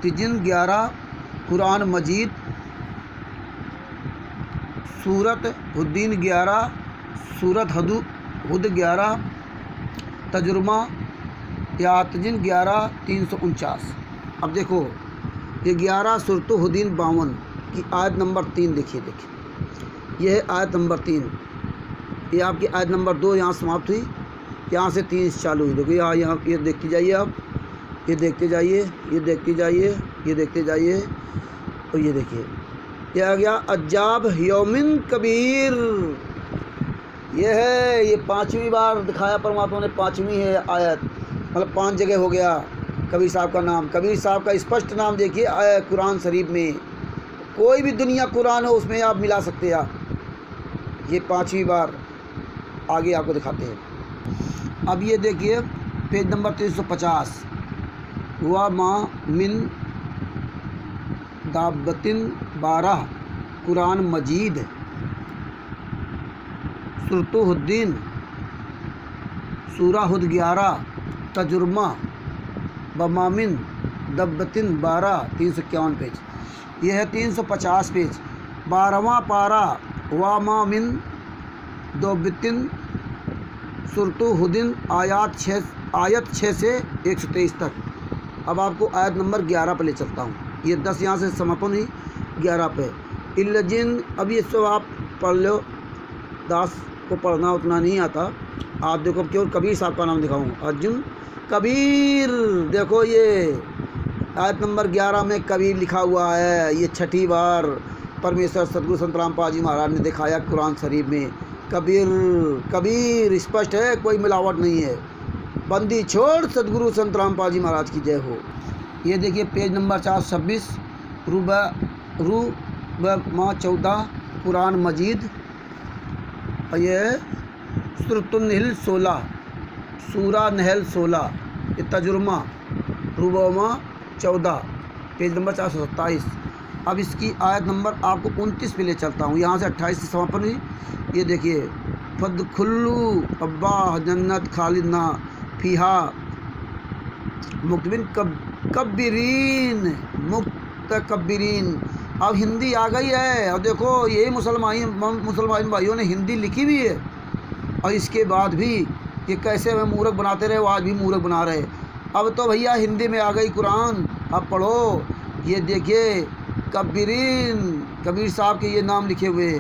311 कुरान मजीद, सूरत हुद्दीन 11, सूरत हुद 11, तजुर्मा यातजिन 11-349। अब देखो ये 11 सुरतुहुद्दीन 52 की आयत नंबर 3 देखिए यह है आयत नंबर 3। ये आपकी आयत नंबर 2 यहाँ समाप्त हुई, यहाँ से 3 चालू हुई। देखो यहाँ ये देखते जाइए आप, ये देखते जाइए, ये देखते जाइए, ये देखते जाइए, और ये देखिए ये आ गया अजाब यौमिन कबीर। ये है, ये 5वीं बार दिखाया परमात्मा ने, 5वीं है आयत, मतलब 5 जगह हो गया कबीर साहब का नाम। कबीर साहब का स्पष्ट नाम देखिए कुरान शरीफ में, कोई भी दुनिया कुरान हो उसमें आप मिला सकते हैं आप। ये 5वीं बार आगे आपको दिखाते हैं। अब ये देखिए पेज नंबर 350, हुआ माँ मिन दाबतिन 12 कुरान मजीद सुरतुहुद्दीन सूरा हुद 11 तजुर्मा बमामिन दब्बतिन 12 351 पेज। यह है 350 पेज। 12वां पारा वामामिन दोबितिन सुरतुहुद्दीन आयत 6 से 123 तक। अब आपको आयत नंबर 11 पर ले चलता हूँ। ये 10 यहाँ से समापन हुई, 11 पे इल्लजिन। अब ये सब आप पढ़ लो, दास को पढ़ना उतना नहीं आता। आप देखो केवल कबीर साहब का नाम दिखाऊँ, अर्जुन कबीर। देखो ये आयत नंबर 11 में कबीर लिखा हुआ है। ये 6ठी बार परमेश्वर सदगुरु संत रामपाल जी महाराज ने दिखाया कुरान शरीफ में। कबीर कबीर स्पष्ट है, कोई मिलावट नहीं है। बंदी छोड़ सदगुरु संत रामपाल जी महाराज की जय हो। ये देखिए पेज नंबर 426 रूबा 14 कुरान मजीद। और ये सूरतुन्नहल 16 सूरा नहल 16 ये तजुर्मा रूबा 14 पेज नंबर 427। अब इसकी आयत नंबर आपको 29 पे ले चलता हूँ, यहाँ से 28 से समापन हुई। ये देखिए फदखुल्लू अब्बा जन्नत खालिदना फीहा मुकबिन कब्बिरीन मुतकब्बिरीन। अब हिंदी आ गई है, और देखो यही मुसलमान भाइयों ने हिंदी लिखी भी है, और इसके बाद भी ये कैसे हमें मूर्ख बनाते रहे, वो आज भी मूर्ख बना रहे। अब तो भैया हिंदी में आ गई कुरान, अब पढ़ो। ये देखिए कब्बिरीन, कबीर साहब के ये नाम लिखे हुए।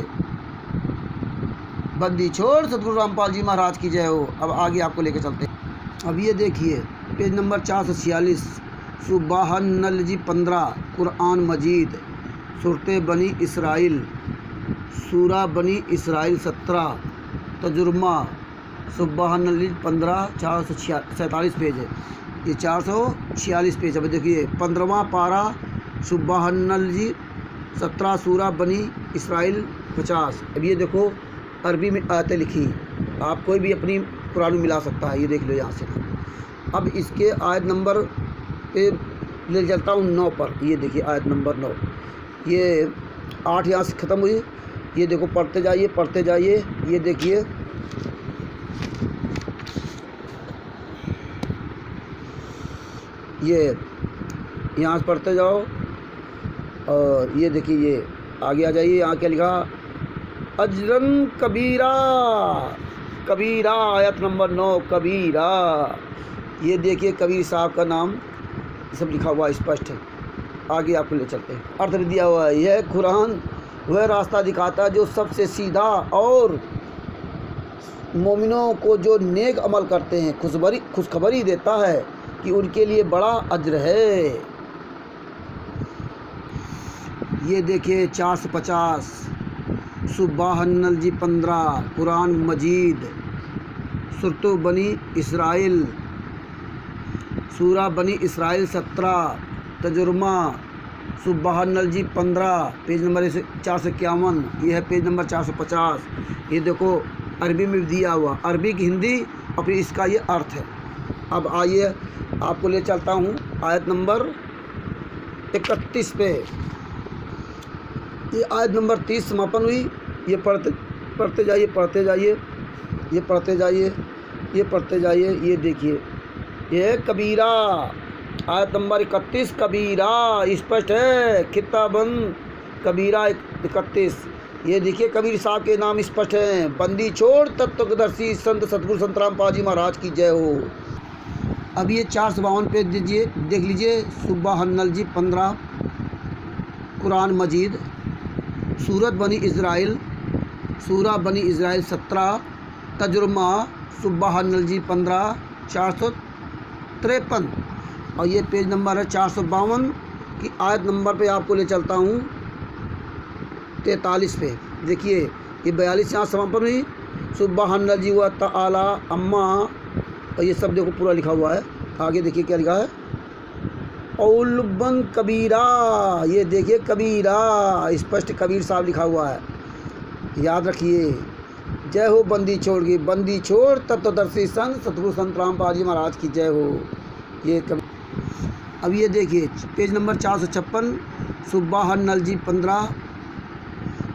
बंदी छोड़ सदगुरु रामपाल जी महाराज की जय हो। अब आगे आपको लेके चलते हैं। अब ये देखिए पेज नंबर 446 सुबहानल्लाह जी 15 कुरान मजीद सूरत बनी इसराइल सूरा बनी इसराइल 17 तजुर्मा सुबहानल्लाह 15 447 पेज है। ये 446 पेज। अब देखिए 15वां पारा सुबहानल्लाह जी 17 सूरा बनी इसराइल 50। अब ये देखो अरबी में आयतें लिखी, आप कोई भी अपनी कुरान में मिला सकता है। ये देख लो यहाँ से। अब इसके आयत नंबर पे ले चलता हूँ 9 पर। ये देखिए आयत नंबर 9, ये 8 यहाँ से ख़त्म हुई। ये देखो पढ़ते जाइए पढ़ते जाइए। ये देखिए ये यहाँ से पढ़ते जाओ, और ये देखिए ये आगे आ जाइए। यहाँ क्या लिखा, अजरन कबीरा कबीरा आयत नंबर 9 कबीरा। ये देखिए कबीर साहब का नाम सब लिखा हुआ स्पष्ट है। आगे आपको ले चलते हैं। अर्थ भी दिया हुआ है, यह कुरान वह रास्ता दिखाता है जो सबसे सीधा, और मोमिनों को जो नेक अमल करते हैं खुशखबरी देता है कि उनके लिए बड़ा अज्र है। ये देखिए 450 सुबहानल्लाह जी 15 कुरान मजीद सूरत बनी इसराइल सूरा बनी इसराइल 17 तजुर्मा सुबहानल्लाह जी 15 पेज नंबर 451। ये है पेज नंबर 450। ये देखो अरबी में दिया हुआ, अरबी की हिंदी और फिर इसका ये अर्थ है। अब आइए आपको ले चलता हूँ आयत नंबर 31 पे। ये आयत नंबर 30 समापन हुई। ये पढ़ते जाइए पढ़ते जाइए, ये पढ़ते जाइए, ये पढ़ते जाइए। ये देखिए ये कबीरा आयत नंबर 31 कबीरा स्पष्ट है, खिताबन कबीरा 31। ये देखिए कबीर साहब के नाम स्पष्ट हैं। बंदी छोड़ तत्वदर्शी संत सतगुरु संत रामपाल जी महाराज की जय हो। अब ये 452 पेज दीजिए, देख लीजिए। सुबहानल्लाह जी 15 कुरान मजीद। सूरत बनी इज़राइल, सूरा बनी इज़राइल 17 तजुर्मा सुबहानल्लाह जी 15 453। और ये पेज नंबर है 452 की आयत नंबर पे आपको ले चलता हूँ 43 पे। देखिए ये 42 यहाँ समापन हुई। सुबहानल्लाह जी व तआला अम्मा, और ये सब देखो पूरा लिखा हुआ है। आगे देखिए क्या लिखा है, औलबन कबीरा। ये देखिए कबीरा, स्पष्ट कबीर साहब लिखा हुआ है, याद रखिए। जय हो बंदी छोड़ की, बंदी छोड़ तत्वदर्शी संत सतगुरु संत रामपाल जी महाराज की जय हो। ये अब ये देखिए पेज नंबर 456 सुबहानल्लाह जी 15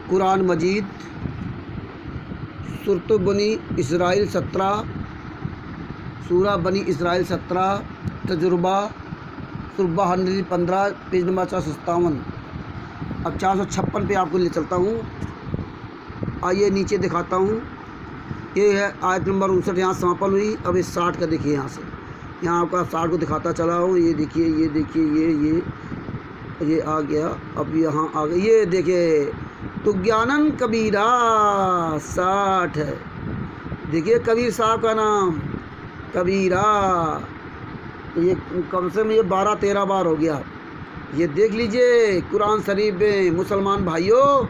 कुरान मजीद। सूरत बनी इज़राइल 17 सूरा बनी इज़राइल 17 तजुर्बा सुबहानल्लाह जी 15 पेज नंबर 457। अब 456 पे आपको ले चलता हूँ। आइए नीचे दिखाता हूँ। ये है आयत नंबर 59, यहाँ समापन हुई। अब इस 60 का देखिए, यहाँ से यहाँ आपका 60 को दिखाता चला हूँ। ये देखिए, ये देखिए, ये आ गया। अब यहाँ आ गया, ये देखिए तुज्ञानन कबीरा 60 है। देखिए कबीर साहब का नाम कबीरा, ये कम से कम ये 12-13 बार हो गया। ये देख लीजिए कुरान शरीफ में। मुसलमान भाइयों,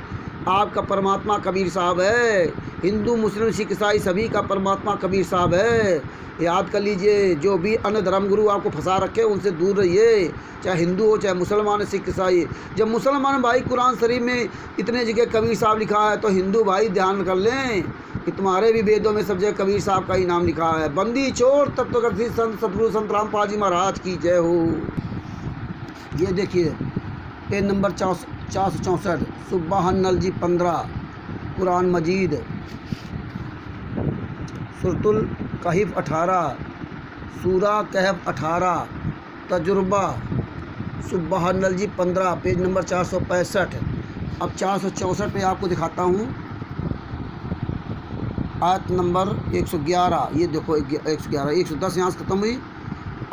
आपका परमात्मा कबीर साहब है। हिंदू मुस्लिम सिख ईसाई सभी का परमात्मा कबीर साहब है। याद कर लीजिए, जो भी अन्य धर्म गुरु आपको फंसा रखे उनसे दूर रहिए, चाहे हिंदू हो चाहे मुसलमान सिख ईसाई। जब मुसलमान भाई कुरान शरीफ में इतने जगह कबीर साहब लिखा है, तो हिंदू भाई ध्यान कर लें कि तुम्हारे भी वेदों में सब जगह कबीर साहब का ही नाम लिखा है। बंदी छोड़ तत्वदर्शी संत सतगुरु संत रामपाल जी महाराज की जय हो। ये देखिए पेज नंबर 464 सुबहानल्लाह जी 15 कुरान मजीद। सूरतुल कहफ 18 सूरा कहफ 18 तजुर्बा सुबहानल्लाह जी 15 पेज नंबर 465। अब 464 पे आपको दिखाता हूँ आयत नंबर 111। ये देखो 111 110 यहाँ से ख़त्म हुई।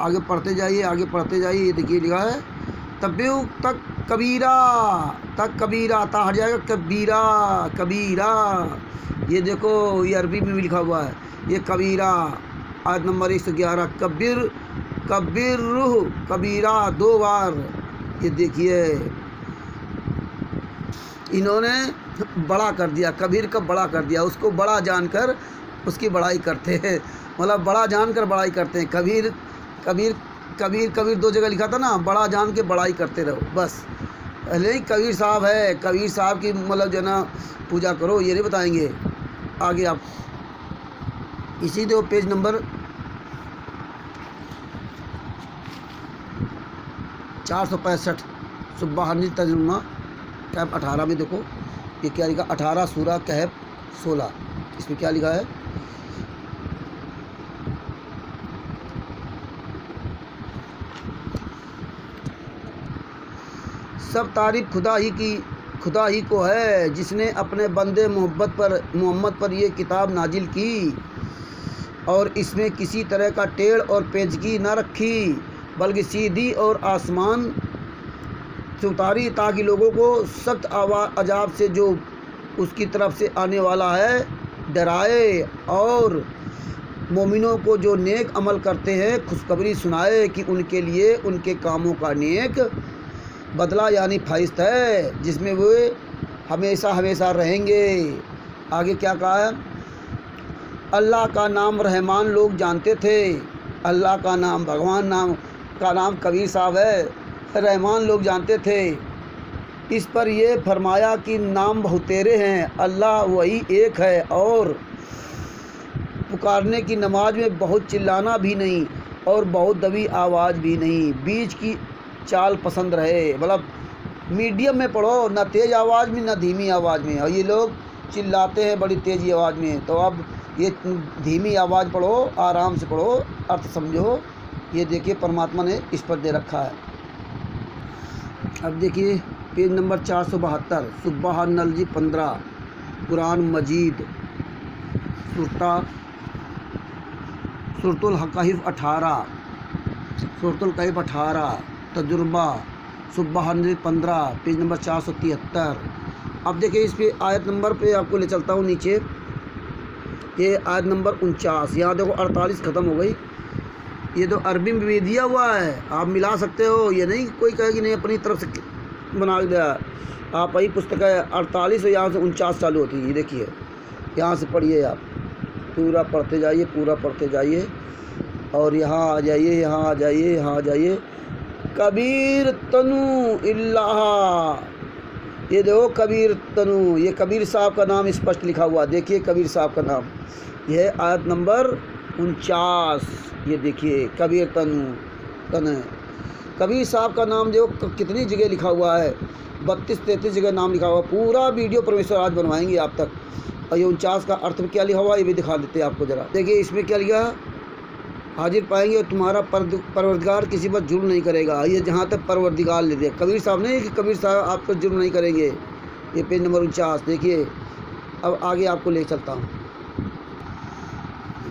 आगे पढ़ते जाइए, आगे पढ़ते जाइए। ये देखिए लिखा है तब्यू तक कबीरा, तक कबीरा, ता हट जाएगा कबीरा कबीरा। ये देखो ये अरबी में भी लिखा हुआ है। ये कबीरा आयत नंबर 111 कबीर कबीर रूह कबीरा 2 बार। ये देखिए इन्होंने बड़ा कर दिया, कबीर का बड़ा कर दिया। उसको बड़ा जानकर उसकी बड़ाई करते हैं, मतलब बड़ा जानकर बड़ाई करते हैं। कबीर कबीर कबीर कबीर 2 जगह लिखा था ना, बड़ा जान के बड़ाई करते रहो बस। पहले ही कबीर साहब है, कबीर साहब की मतलब जो ना पूजा करो, ये नहीं बताएंगे आगे आप। इसी दो पेज नंबर 465 सुबहानल्लाह तजुर्मा कहफ 18 में देखो ये क्या लिखा। 18 सूरा कहफ 16, इसमें क्या लिखा है, सब तारीफ खुदा ही को है, जिसने अपने बंदे मोहम्मद पर ये किताब नाजिल की और इसमें किसी तरह का टेढ़ और पेचगी न रखी, बल्कि सीधी और आसमान से उतारी, ताकि लोगों को सख्त अजाब से जो उसकी तरफ से आने वाला है डराए, और मोमिनों को जो नेक अमल करते हैं खुशखबरी सुनाए कि उनके लिए उनके कामों का नेक बदला यानी फ़ाइस्त है, जिसमें वे हमेशा हमेशा रहेंगे। आगे क्या कहा है, अल्लाह का नाम रहमान लोग जानते थे। अल्लाह का नाम, भगवान नाम का नाम कबीर साहब है, रहमान लोग जानते थे। इस पर ये फरमाया कि नाम बहुतेरे हैं, अल्लाह वही एक है, और पुकारने की नमाज में बहुत चिल्लाना भी नहीं और बहुत दबी आवाज़ भी नहीं, बीच की चाल पसंद रहे, मतलब मीडियम में पढ़ो, ना तेज़ आवाज़ में ना धीमी आवाज़ में। और ये लोग चिल्लाते हैं बड़ी तेज़ी आवाज़ में, तो अब ये धीमी आवाज़ पढ़ो, आराम से पढ़ो, अर्थ समझो। ये देखिए परमात्मा ने इस पर दे रखा है। अब देखिए पेज नंबर 472 सुबहानल्लाह जी 15 कुरान मजीद सूरतुल कहफ 18 सूरतुल कहफ 18, तजुर्बा सुबह 15, पेज नंबर 473। अब देखिए इस पे आयत नंबर पे आपको ले चलता हूँ नीचे, ये आयत नंबर 49। यहाँ देखो 48 ख़त्म हो गई। ये तो अरबी में भी दिया हुआ है, आप मिला सकते हो, ये नहीं कोई कहे कि नहीं अपनी तरफ से बना दिया। आप वही पुस्तक है 48 और यहाँ से 49 चालू होती है। ये देखिए यहाँ से पढ़िए, आप पूरा पढ़ते जाइए, पूरा पढ़ते जाइए और यहाँ आ जाइए, यहाँ आ जाइए, यहाँ आ जाइए। कबीर तनु इल्लाह, ये देखो कबीर तनु, ये कबीर साहब का नाम स्पष्ट लिखा हुआ, देखिए कबीर साहब का नाम, यह है आयत नंबर 49। ये देखिए कबीर तनु कबीर साहब का नाम देखो कितनी जगह लिखा हुआ है, 32-33 जगह नाम लिखा हुआ। पूरा वीडियो परमेश्वर आज बनवाएंगे आप तक। और ये 49 का अर्थ में क्या लिखा हुआ ये भी दिखा देते हैं आपको ज़रा। देखिए इसमें क्या लिखा, हाजिर पाएंगे और तुम्हारा परवरदिगार किसी पर जुर्म नहीं करेगा। ये जहाँ तक परवरदिगार ले दिया, कबीर साहब नहीं कि कबीर साहब आप पर जुर्म नहीं करेंगे। ये पेज नंबर 49 देखिए। अब आगे आपको ले चलता हूँ,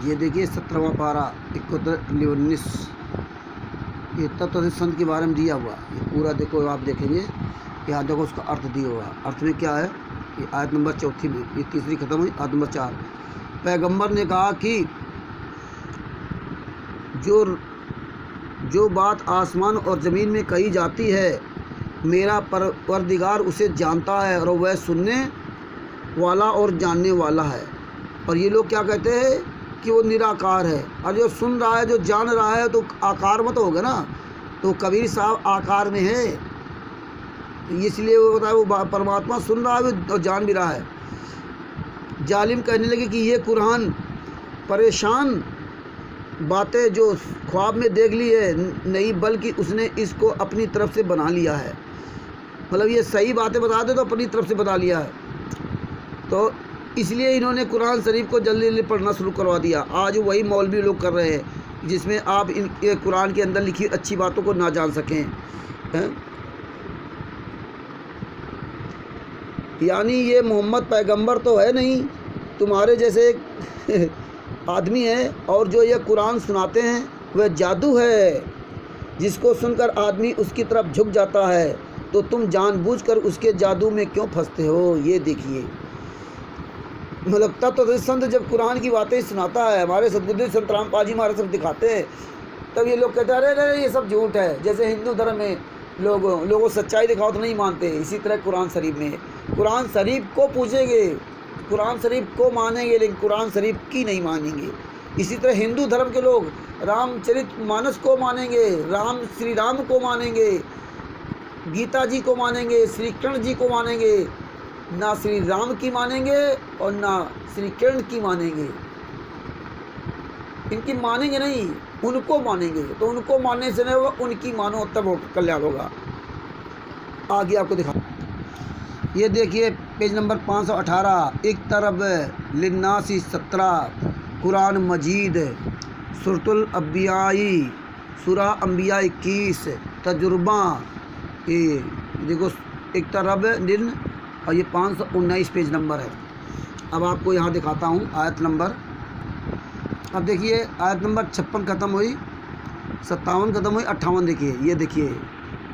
ये देखिए 17वां पारा 19, ये तत्व संत के बारे में दिया हुआ। ये पूरा देखो, आप देखेंगे यहाँ देखो उसका अर्थ दिया हुआ। अर्थ में क्या है, ये आयत नंबर 4 में, ये तीसरी ख़त्म हुई, आयत नंबर 4। पैगंबर ने कहा कि जो बात आसमान और ज़मीन में कही जाती है, मेरा परवरदिगार उसे जानता है और वह सुनने वाला और जानने वाला है। और ये लोग क्या कहते हैं कि वो निराकार है, और जो सुन रहा है, जो जान रहा है, तो आकार में तो होगा ना। तो कबीर साहब आकार में है, इसलिए वो बताया वो परमात्मा सुन रहा है और जान भी रहा है। जालिम कहने लगे कि ये कुरान परेशान बातें जो ख्वाब में देख ली है नहीं, बल्कि उसने इसको अपनी तरफ से बना लिया है। मतलब ये सही बातें बता दे तो अपनी तरफ से बता लिया है। तो इसलिए इन्होंने कुरान शरीफ को जल्दी जल्दी पढ़ना शुरू करवा दिया। आज वही मौलवी लोग कर रहे हैं, जिसमें आप ये कुरान के अंदर लिखी अच्छी बातों को ना जान सकें। यानी ये मोहम्मद पैगंबर तो है नहीं, तुम्हारे जैसे एक आदमी है, और जो ये कुरान सुनाते हैं वह जादू है, जिसको सुनकर आदमी उसकी तरफ झुक जाता है। तो तुम जानबूझकर उसके जादू में क्यों फंसते हो। ये देखिए, मतलब तत्व संत जब कुरान की बातें सुनाता है, हमारे सदगुरुदेव संत रामपाल जी महाराज सब दिखाते हैं, तब ये लोग कहते हैं अरे अरे ये सब झूठ है। जैसे हिंदू धर्म में लोगों सच्चाई दिखाओ तो नहीं मानते, इसी तरह कुरान शरीफ में, कुरान शरीफ को पूछेंगे, कुरान शरीफ को मानेंगे, लेकिन कुरान शरीफ की नहीं मानेंगे। इसी तरह हिंदू धर्म के लोग रामचरितमानस को मानेंगे, श्री राम को मानेंगे, गीता जी को मानेंगे, श्री कृष्ण जी को मानेंगे, ना श्री राम की मानेंगे और ना श्री कृष्ण की मानेंगे। इनकी मानेंगे नहीं, उनको मानेंगे। तो उनको मानने से नहीं होगा, उनकी मानो तब कल्याण होगा। आगे आपको दिखा, ये देखिए पेज नंबर 518, इक्तरब लिन्नासी 17, कुरान मजीद, सूरतुल अंबियाई, सूरा अंबिया 21, तजुर्बा, ये देखो इक्तरब लिन, और ये 519 पेज नंबर है। अब आपको यहाँ दिखाता हूँ आयत नंबर। अब देखिए आयत नंबर 56 ख़त्म हुई, 57 ख़त्म हुई, 58 देखिए। ये देखिए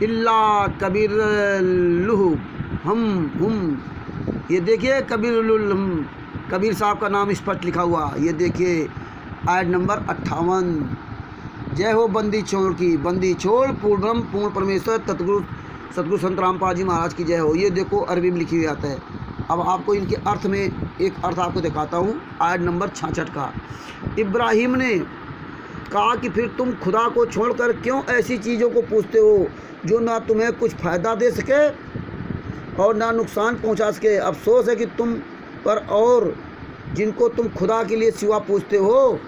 इल्ला कबीर लुहु हम, ये देखिए कबीर साहब का नाम स्पष्ट लिखा हुआ। ये देखिए आयत नंबर 58, जय हो बंदी छोड़ की, बंदी छोड़ पूर्ण परमेश्वर सतगुरु संत रामपाल जी महाराज की जय हो। ये देखो अरबी में लिखी हुई आता है। अब आपको इनके अर्थ में एक अर्थ आपको दिखाता हूँ, आयत नंबर 66 का। इब्राहिम ने कहा कि फिर तुम खुदा को छोड़कर क्यों ऐसी चीज़ों को पूछते हो जो ना तुम्हें कुछ फ़ायदा दे सके और ना नुकसान पहुंचा सके। अफसोस है कि तुम पर, और जिनको तुम खुदा के लिए सिवा पूछते हो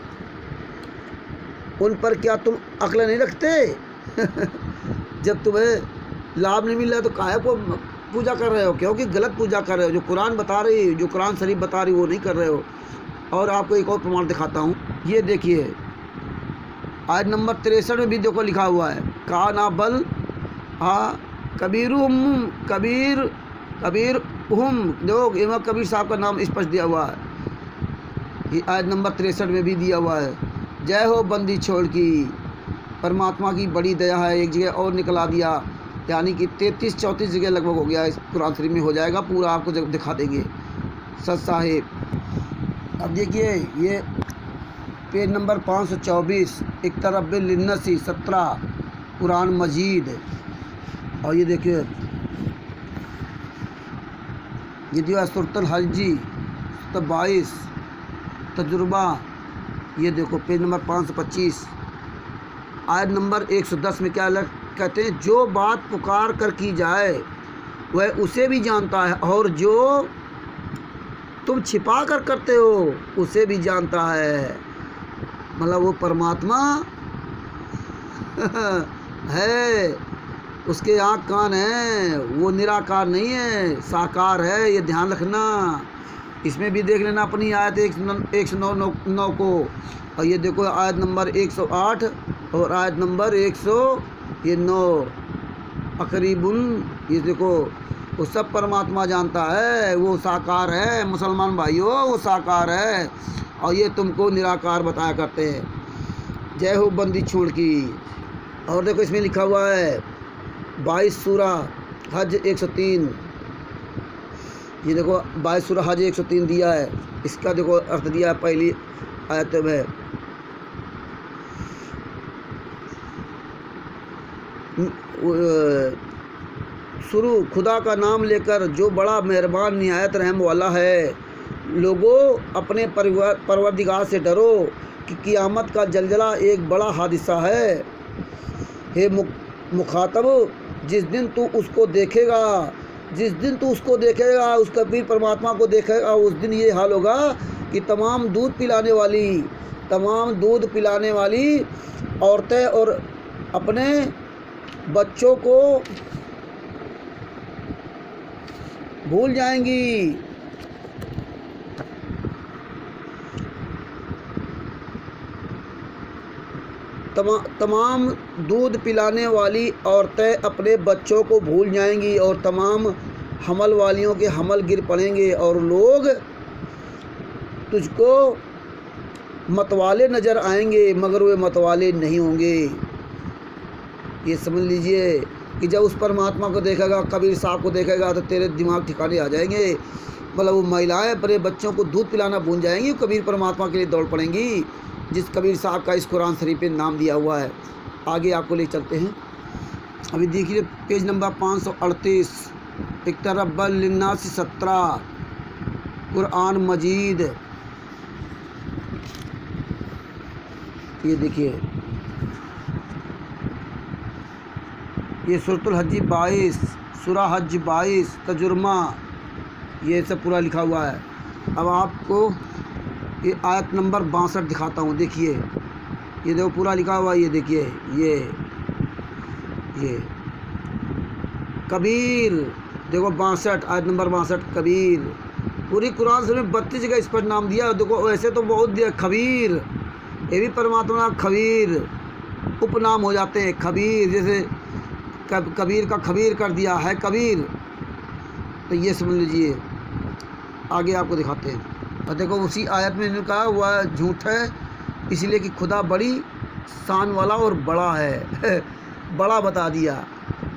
उन पर क्या तुम अक्ल नहीं रखते। जब तुम्हें लाभ नहीं मिल रहा तो काहे को पूजा कर रहे हो, क्योंकि गलत पूजा कर रहे हो। जो कुरान बता रही, जो कुरान शरीफ बता रही वो नहीं कर रहे हो। और आपको एक और प्रमाण दिखाता हूँ, ये देखिए आयत नंबर 63 में भी देखो लिखा हुआ है, कहा ना बल कबीर देखो इमाम कबीर साहब का नाम स्पष्ट दिया हुआ है। ये आयत नंबर 63 में भी दिया हुआ है, जय हो बंदी छोड़ की, परमात्मा की बड़ी दया है। एक जगह और निकला दिया, यानी कि 33-34 जगह लगभग हो गया। इस कुरान शरीफ में हो जाएगा पूरा, आपको जब दिखा देंगे सच साहिब। अब देखिए ये पेज नंबर 524, इक़्तरब लिन्नासी 17 कुरान मजीद। और ये देखिए ये जो है सूरतुल हज्जी 22 तजुर्बा, ये देखो पेज नंबर 525 आयत नंबर 110 में क्या कहते हैं, जो बात पुकार कर की जाए वह उसे भी जानता है और जो तुम छिपा कर करते हो उसे भी जानता है। मतलब वो परमात्मा है, उसके आँख कान हैं, वो निराकार नहीं है, साकार है, ये ध्यान रखना। इसमें भी देख लेना अपनी आयत 109 को। और ये देखो आयत नंबर 108 और आयत नंबर 109 अकरीबुन, ये देखो वो सब परमात्मा जानता है, वो साकार है मुसलमान भाइयों, वो साकार है और ये तुमको निराकार बताया करते हैं। जय हो बंदी छोड़ की। और देखो इसमें लिखा हुआ है 22 सूरा हज 103, ये देखो 22 सूरा हज 103 दिया है। इसका देखो अर्थ दिया है पहली आयत में, शुरू खुदा का नाम लेकर जो बड़ा मेहरबान निहायत रहम वाला है। लोगों अपने परवरदिगार से डरो कि क़ियामत का जलजला एक बड़ा हादिसा है। हे मुखातब, जिस दिन तू उसको देखेगा, जिस दिन तू उसको देखेगा, उस कबीर परमात्मा को देखेगा, उस दिन ये हाल होगा कि तमाम दूध पिलाने वाली औरतें और अपने बच्चों को भूल जाएंगी। तमाम दूध पिलाने वाली औरतें अपने बच्चों को भूल जाएंगी और तमाम हमल वालियों के हमल गिर पड़ेंगे और लोग तुझको मतवाले नज़र आएंगे मगर वे मतवाले नहीं होंगे। ये समझ लीजिए कि जब उस परमात्मा को देखेगा, कबीर साहब को देखेगा तो तेरे दिमाग ठिकाने आ जाएंगे। मतलब वो महिलाएं अपने बच्चों को दूध पिलाना भूल जाएंगी, कबीर परमात्मा के लिए दौड़ पड़ेंगी, जिस कबीर साहब का इस कुरान शरीफ पे नाम दिया हुआ है। आगे आपको ले चलते हैं। अभी देखिए पेज नंबर 538, इक़्तरब लिन्नासी 17 कुरान मजीद। ये देखिए ये सूरतुल हज्जी 22 सूरा हज 22 तजुर्मा, ये सब पूरा लिखा हुआ है। अब आपको ये आयत नंबर 62 दिखाता हूँ। देखिए ये देखो पूरा लिखा हुआ है। ये देखिए ये कबीर, देखो 62 आयत नंबर 62 कबीर। पूरी कुरान से 32 जगह इस पर नाम दिया। देखो वैसे तो बहुत दिया, खबीर, ये भी परमात्मा खबीर उपनाम हो जाते हैं। खबीर जैसे कबीर का खबीर कर दिया है कबीर, तो ये समझ लीजिए। आगे आपको दिखाते हैं। और देखो उसी आयत में इन्होंने कहा वह झूठ है इसलिए कि खुदा बड़ी शान वाला और बड़ा है बड़ा बता दिया।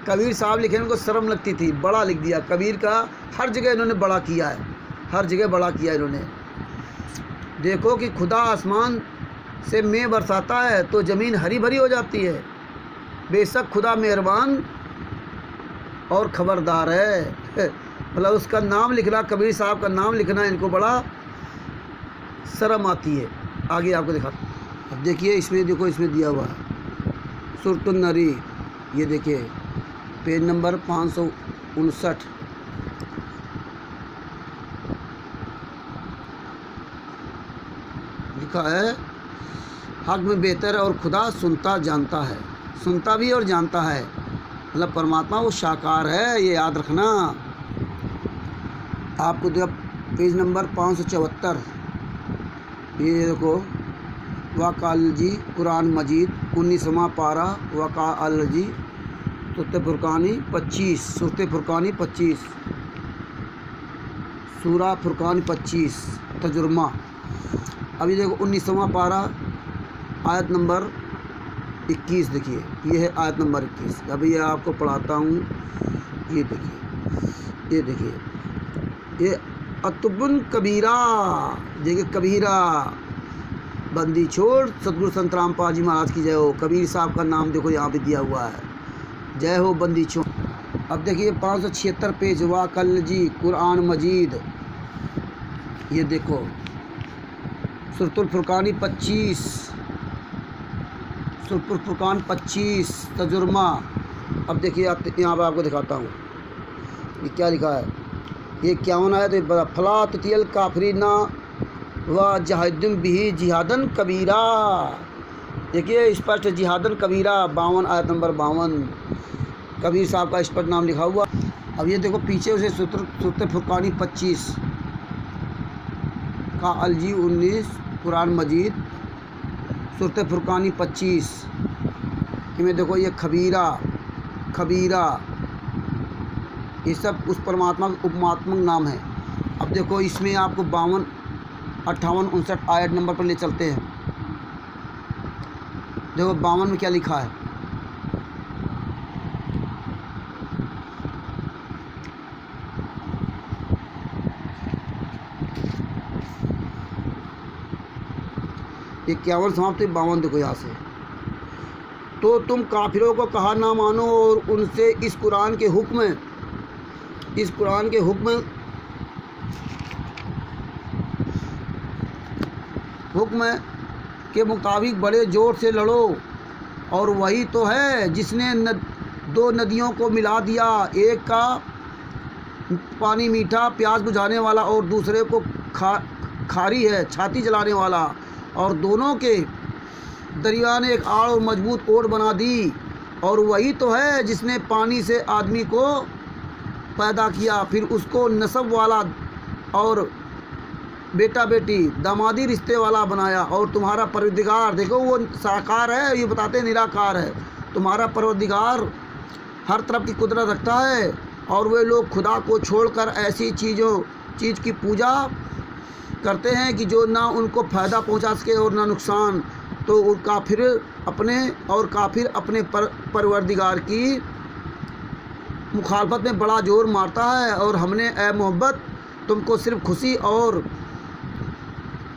कबीर साहब लिखे, उनको शर्म लगती थी, बड़ा लिख दिया। कबीर का हर जगह इन्होंने बड़ा किया है, हर जगह बड़ा किया इन्होंने। देखो कि खुदा आसमान से मेंह बरसाता है तो ज़मीन हरी भरी हो जाती है। बेशक खुदा मेहरबान और ख़बरदार है। मतलब उसका नाम लिखना, कबीर साहब का नाम लिखना इनको बड़ा शर्म आती है। आगे आपको दिखाता हूँ। अब देखिए इसमें, देखो इसमें दिया हुआ है सूरतुन नरी, ये देखिए पेज नंबर 559। लिखा है हक में बेहतर है और खुदा सुनता जानता है, सुनता भी और जानता है। मतलब परमात्मा वो साकार है, ये याद रखना। आपको जब पेज नंबर 574, ये देखो वाक़ाल जी कुरान मजीद 19वां पारा वाक़ाल जी सूरत फुरकानी 25 सूरत फुरकानी 25 सूरा फुरकान 25 तजुर्मा। अभी देखो 19वां पारा आयत नंबर 21 देखिए, ये है आयत नंबर 21। अभी ये आपको पढ़ाता हूँ। ये देखिए ये अतुबुन कबीरा, देखिए कबीरा, बंदी छोड़ सतगुरु संत रामपाल जी महाराज की जय हो। कबीर साहब का नाम देखो यहाँ पे दिया हुआ है, जय हो बंदी छोड़। अब देखिए 576 पेज हुआ कल जी कुरान मजीद। ये देखो सूरतुल फुरकानी 25, सूरतुल फुरकान 25 तजुर्मा। अब देखिए आप यहाँ पर आपको दिखाता हूँ ये क्या लिखा है। ये 51 आया तो बड़ा फला तुतियल काफरीना व जहादुम बिही जिहादन कबीरा। देखिए स्पष्ट जिहादन कबीरा 52 आयत नंबर 52 कबीर साहब का स्पष्ट नाम लिखा हुआ। अब ये देखो पीछे उसे सूरत फुरकानी 25 का अलजी 19 कुरान मजीद सूरत फुरकानी 25 में देखो ये खबीरा ये सब उस परमात्मा का उपमात्मक नाम है। अब देखो इसमें आपको 52, 58, 59 आयत नंबर पर ले चलते हैं। देखो 52 में क्या लिखा है। ये 51 समाप्त 52 देखो यहाँ से। तो तुम काफिरों को कहा ना मानो और उनसे इस कुरान के हुक्म के मुताबिक बड़े ज़ोर से लड़ो। और वही तो है जिसने दो नदियों को मिला दिया, एक का पानी मीठा प्यास बुझाने वाला और दूसरे को खारी है छाती जलाने वाला, और दोनों के दरिया ने एक आड़ और मजबूत ओट बना दी। और वही तो है जिसने पानी से आदमी को पैदा किया, फिर उसको नस्ब वाला और बेटा बेटी दामादी रिश्ते वाला बनाया। और तुम्हारा परवरदिगार देखो वो साकार है, ये बताते निराकार है। तुम्हारा परवरदिगार हर तरफ की कुदरत रखता है। और वे लोग खुदा को छोड़कर ऐसी चीज़ की पूजा करते हैं कि जो ना उनको फ़ायदा पहुंचा सके और ना नुकसान। तो काफिर अपने परवरदिगार की मुखालफत में बड़ा जोर मारता है। और हमने ए मोहब्बत तुमको सिर्फ खुशी और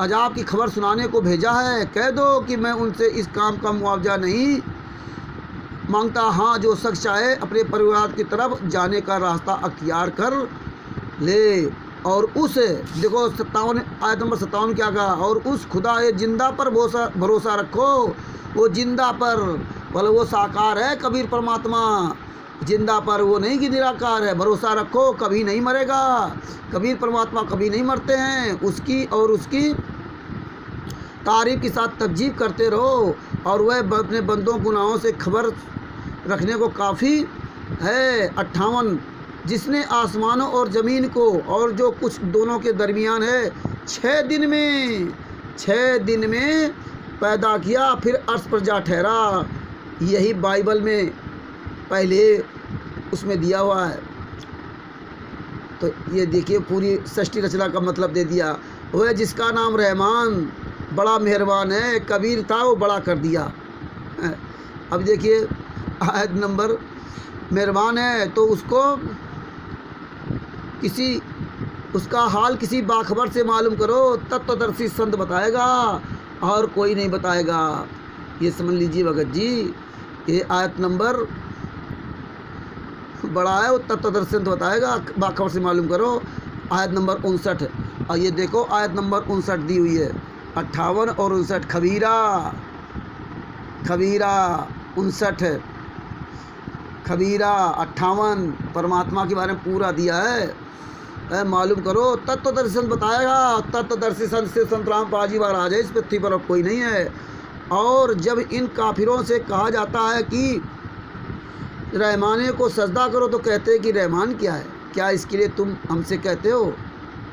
अजाब की खबर सुनाने को भेजा है। कह दो कि मैं उनसे इस काम का मुआवजा नहीं मांगता। हाँ, जो शख्स चाहे अपने परिवार की तरफ जाने का रास्ता अख्तियार कर ले। और उस देखो 57 आयत नंबर 57 क्या कहा। और उस खुदा जिंदा पर भरोसा रखो। वो जिंदा पर बोले वो साकार है कबीर परमात्मा, जिंदा पर, वो नहीं कि निराकार है। भरोसा रखो, कभी नहीं मरेगा। कबीर परमात्मा कभी नहीं मरते हैं। उसकी और उसकी तारीफ के साथ तब्जीब करते रहो। और वह अपने बंदों गुनाहों से खबर रखने को काफ़ी है। 58 जिसने आसमानों और ज़मीन को और जो कुछ दोनों के दरमियान है 6 दिन में पैदा किया, फिर अर्श पर जा ठहरा। यही बाइबल में पहले उसमें दिया हुआ है। तो ये देखिए पूरी सृष्टि रचना का मतलब दे दिया। वह जिसका नाम रहमान बड़ा मेहरबान है, कबीर था वो बड़ा कर दिया। अब देखिए आयत नंबर मेहरबान है तो उसका हाल किसी बाखबर से मालूम करो, तत्वदर्शी संत बताएगा और कोई नहीं बताएगा। ये समझ लीजिए भगत जी। ये आयत नंबर बड़ा है, वो तत्वदर्शी संत बताएगा, बाखबर से मालूम करो। आयत नंबर 59। और ये देखो आयत नंबर 59 दी हुई है, 58 और 59। खबीरा 59, खबीरा 58 परमात्मा के बारे में पूरा दिया है। मालूम करो, तत्वदर्शी संत बताएगा। तत्वदर्शी संत से संत रामपाल जी महाराज है, इस पृथ्वी पर अब कोई नहीं है। और जब इन काफिरों से कहा जाता है कि रहमाने को सजदा करो तो कहते हैं कि रहमान क्या है, क्या इसके लिए तुम हमसे कहते हो?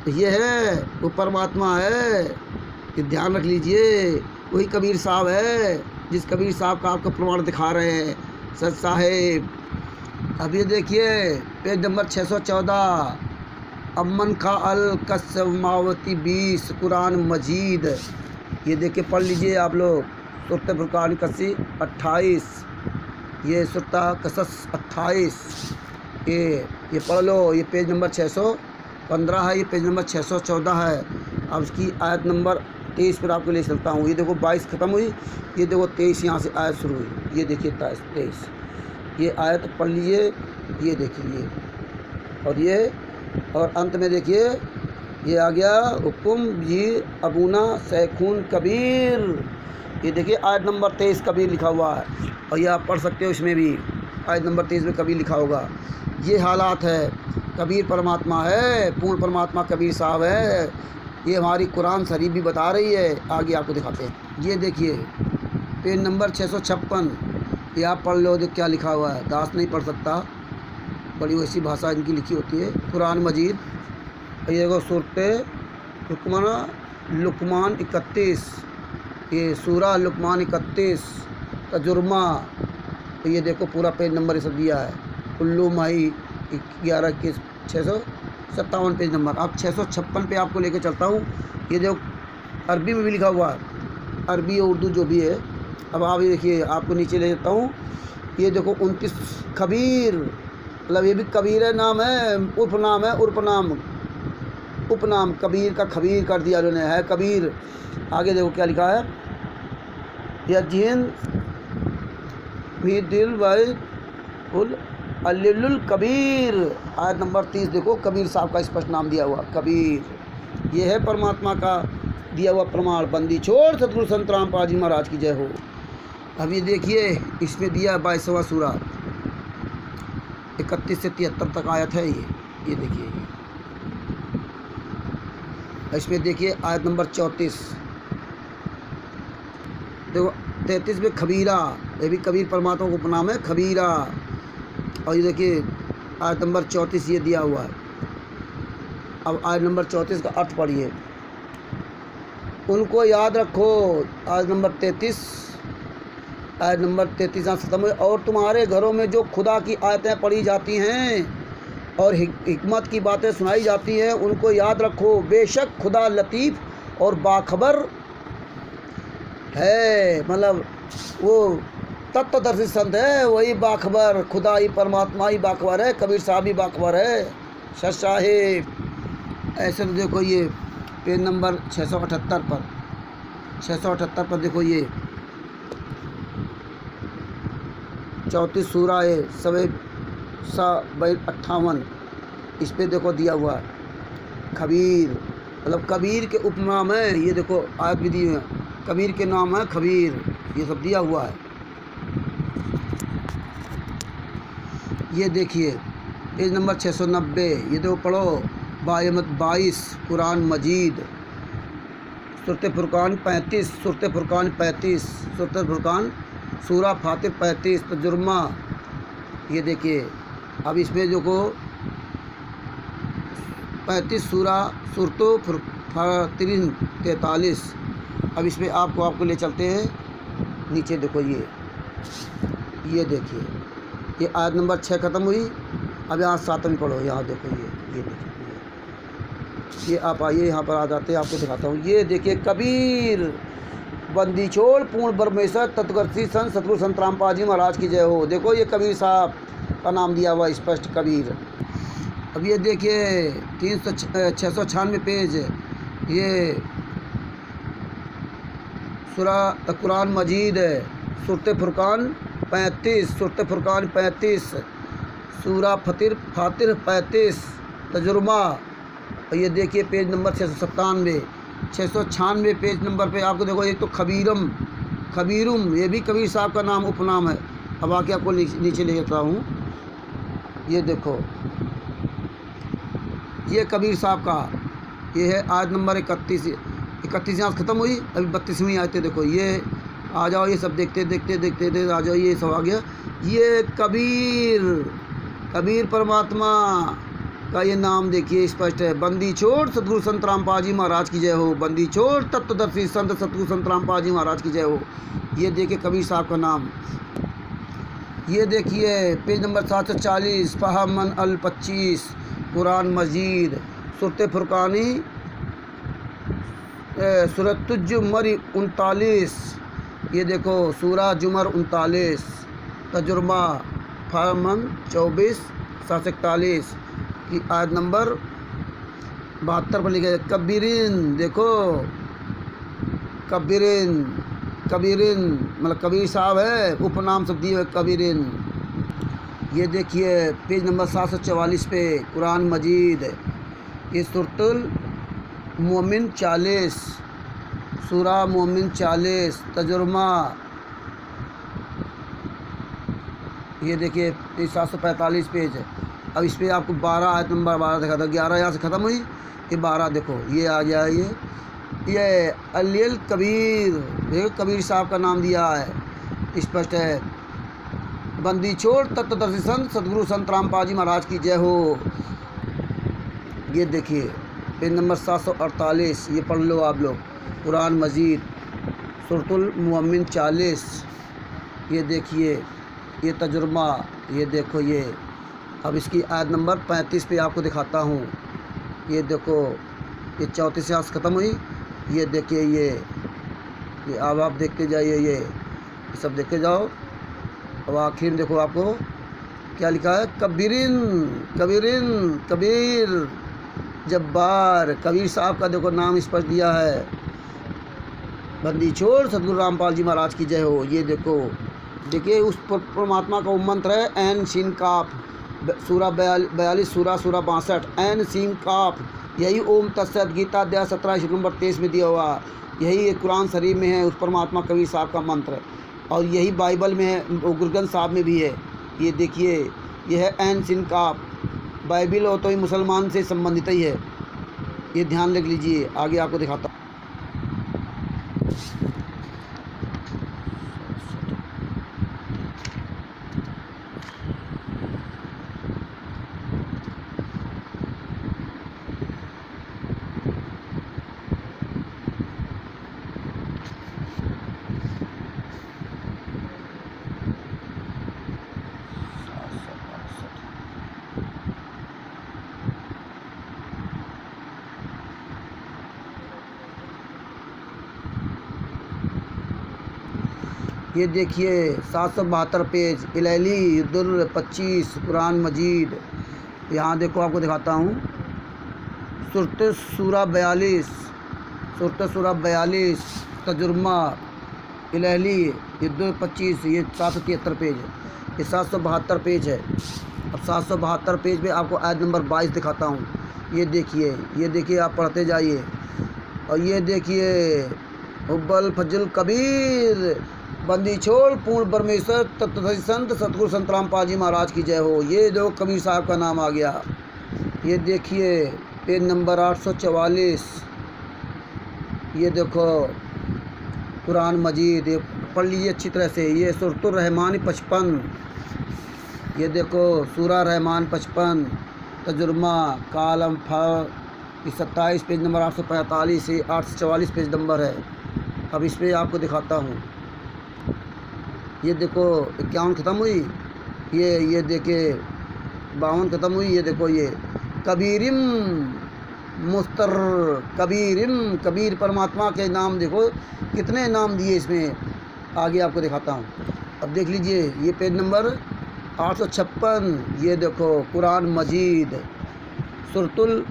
ये है वो परमात्मा है, ये ध्यान रख लीजिए। वही कबीर साहब है जिस कबीर साहब का आपको प्रमाण दिखा रहे हैं सच साहेब। अब ये देखिए पेज नंबर 614 अमन का अल कसमावती 20 कुरान मजीद। ये देखिए पढ़ लीजिए आप लोग। सूरत फुरकान कसी 28, ये सूरत कसस 28, ये पढ़ लो। ये पेज नंबर 615 है, ये पेज नंबर 614 है। अब इसकी आयत नंबर 23 पर आपको ले चलता हूँ। ये देखो 22 ख़त्म हुई, ये देखो 23 यहाँ से आयत शुरू हुई। ये देखिए 23, ये आयत पढ़ लीजिए, ये देखिए, और अंत में देखिए ये आ गया हुक्म जी अबूना सैखून कबीर। ये देखिए आयत नंबर 23 कबीर लिखा हुआ है, और ये आप पढ़ सकते हो। इसमें भी आयत नंबर 23 में कबीर लिखा होगा। ये हालात है, कबीर परमात्मा है, पूर्ण परमात्मा कबीर साहब है। ये हमारी कुरान शरीफ भी बता रही है। आगे आपको दिखाते हैं। ये देखिए पेज नंबर 656, ये आप पढ़ लो। देख क्या लिखा हुआ है, दास नहीं पढ़ सकता, बड़ी वैसी भाषा इनकी लिखी होती है। कुरान मजीद, ये देखो सूरत लुकमान 31, ये सूरा लुकमान 31 तजुर्मा। तो ये देखो पूरा पेज नंबर ये सब दिया है। उल्लू माही 11 के 657 पेज नंबर। अब 656 पे आपको लेके चलता हूँ। ये देखो अरबी में भी लिखा हुआ है, अरबी और उर्दू जो भी है। अब आप ये देखिए, आपको नीचे ले जाता हूँ। ये देखो 29 खबीर, मतलब ये भी कबीर है, नाम है, उपनाम है, उपनाम कबीर का खबीर कर दिया उन्होंने, है कबीर। आगे देखो क्या लिखा है, यजीन भी दिल उल अल्लुल कबीर। आयत नंबर 30 देखो, कबीर साहब का स्पष्ट नाम दिया हुआ कबीर। ये है परमात्मा का दिया हुआ प्रमाण। बंदी छोड़ सतगुरु संत रामपाल जी महाराज की जय हो। अब ये देखिए इसमें दिया 22वां सूरा, 31 से 73 तक आयत है। ये देखिए, इसमें देखिए आयत नंबर 34 देखो, 33 में खबीरा, ये भी कबीर परमात्मा को उपनाम है, खबीरा। और ये देखिए आयत नंबर 34 ये दिया हुआ है। अब आयत नंबर 34 का अर्थ पढ़िए। उनको याद रखो, आयत नंबर 33, आयत नंबर 33 यहाँ ख़त्म हुई। और तुम्हारे घरों में जो खुदा की आयतें पढ़ी जाती हैं और हिकमत की बातें सुनाई जाती हैं, उनको याद रखो। बेशक खुदा लतीफ़ और बाखबर है, मतलब वो तत्वदर्शी संत है, वही बाखबर, खुदा ही परमात्मा ही बाखबर है, कबीर साहब ही बाखबर है, शाह साहिब। ऐसे तो देखो ये पेज नंबर 678 पर, 678 पर देखो ये 34 सूरा है, सवे सा 58, इस पे देखो दिया हुआ है खबीर, मतलब कबीर के उपनाम है। ये देखो आयत भी दी है, कबीर के नाम है खबीर, ये सब दिया हुआ है। ये देखिए पेज नंबर 690, ये देखो पढ़ो, बायमत 22 कुरान मजीद, सूरत फुरकान 35, सूरत फुरकान 35, सूरत फुरकान सूरा फातिर 35 तजुर्मा। ये देखिए अब इसमें देखो 35 सूरा सूरतो फातिरिन 43। अब इसमें आपको ले चलते हैं नीचे। देखो ये देखिए, ये आयत नंबर 6 ख़त्म हुई। अब यहाँ 7वीं पढ़ो। यहाँ देखो ये देखिए, ये आप आइए यहाँ पर आ जाते हैं, आपको दिखाता हूँ। ये देखिए कबीर बंदी छोड़ पूर्ण ब्रह्मेश्वर तत्वदर्शी संत सतगुरु संत रामपाल जी महाराज की जय हो। देखो ये कबीर साहब का नाम दिया हुआ स्पष्ट कबीर। अब ये देखिए 696 पेज, ये सूरा कुरान मजीद है, सूरत फुरकान 35, सूरत फुरकान 35, सूरा फातिर 35 तजुर्मा। और ये देखिए पेज नंबर 697, 696 पेज नंबर पे आपको देखो, एक तो खबीरुम, ये भी कबीर साहब का नाम उपनाम है। अब आके आपको नीचे ले जाता हूँ। ये देखो ये कबीर साहब का, ये है आयत नंबर 31 यहाँ ख़त्म हुई। अभी 32वीं आयत है। देखो ये आ जाओ, ये सब देखते आ जाओ, ये सब आ गया। ये कबीर परमात्मा का ये नाम देखिए स्पष्ट है। बंदी छोड़ सतगुरु संत रामपाल जी महाराज की जय हो। बंदी छोड़ तत्वदर्शी संत सतगुरु संत रामपाल जी महाराज की जय हो। ये देखिए कबीर साहब का नाम। ये देखिए पेज नंबर 740 फहमन अल 25 कुरान मजीद, सूरत फुरकानी सूरत तुजुमर 39, ये देखो सूरा जुमर 39, तजुर्मा फरमान 24 741 की आयत नंबर 72 पर लिखा है कबीरिन। देखो कबीरिन, कबीरिन मतलब कबीर साहब है, उपनाम सब दिए हुए कबीरिन। ये देखिए पेज नंबर 744 पे कुरान मजीद, ये सूरतुल मोमिन 40, सूरा मोमिन 40, तजुर्मा ये देखिए 745 पेज है। अब इस पे आपको 12 आयत नंबर 12 दिखा था, 11 यहाँ से ख़त्म हुई, ये 12 देखो ये आ गया। ये अलियल कबीर, देखो कबीर साहब का नाम दिया है, स्पष्ट है। बंदी छोड़ तत्वदर्शी संत सदगुरु संत रामपाल जी महाराज की जय हो। ये देखिए पेज नंबर 748, ये पढ़ लो आप लोग, कुरान मजीद सूरतुल मुअम्मिन 40। ये देखिए ये तजुर्मा, ये देखो ये। अब इसकी आयत नंबर 35 पे आपको दिखाता हूँ। ये देखो ये 34 यहाँ से ख़त्म हुई, ये देखिए ये अब आप देखते जाइए, ये सब देखते जाओ। अब आखिर में देखो आपको क्या लिखा है, कबीरिन, कबीरिन कबीर जब्बार, कबीर साहब का देखो नाम स्पष्ट दिया है। बंदी छोड़ सदगुरु रामपाल जी महाराज की जय हो। ये देखो देखिए उस परमात्मा का मंत्र है एन सीन काफ, सूरा 42 सूरा 62 एन सीन काफ, यही ओम तत्सत गीता अध्याय 17 श्लोक नंबर 23 में दिया हुआ, यही कुरान शरीफ में है उस परमात्मा कबीर साहब का मंत्र, और यही बाइबल में है, गुरगन साहब में भी है। ये देखिए यह है एन सीन काफ, बाइबल हो तो ही मुसलमान से संबंधित ही है, ये ध्यान रख लीजिए। आगे आपको दिखाता हूँ। ये देखिए 772 पेज इलैली युद्दुल 25 कुरान मजीद। यहाँ देखो आपको दिखाता हूँ, सूरत सूरा 42, सूरत सूरा 42 तजुर्मा इलैली युद्दुल 25, ये 773 पेज है, ये 772 पेज है। अब 772 पेज पे आपको आयत नंबर 22 दिखाता हूँ। ये देखिए आप पढ़ते जाइए। और ये देखिए हुब्बल फजुल कबीर, बंदी छोड़ पूर्ण परमेश्वर तत्वदर्शी संत सतगुरु संत रामपाल जी महाराज की जय हो। ये जो कबीर साहब का नाम आ गया। ये देखिए पेज नंबर 844, ये देखो कुरान मजीद, ये पढ़ लीजिए अच्छी तरह से। ये सूरतुर रहमान 55, ये देखो सूरा रहमान 55 तजुर्मा कालम फ, 27 पेज नंबर 845 से 844 पेज नंबर है। अब इस पर आपको दिखाता हूँ। ये देखो 51 ख़त्म हुई, ये देखिए 52 ख़त्म हुई। ये देखो ये कबीरिम मुस्तर, कबीरिम कबीर परमात्मा के नाम देखो कितने नाम दिए इसमें, आगे आपको दिखाता हूँ। अब देख लीजिए ये पेज नंबर 856, ये देखो कुरान मजीद सूरतुल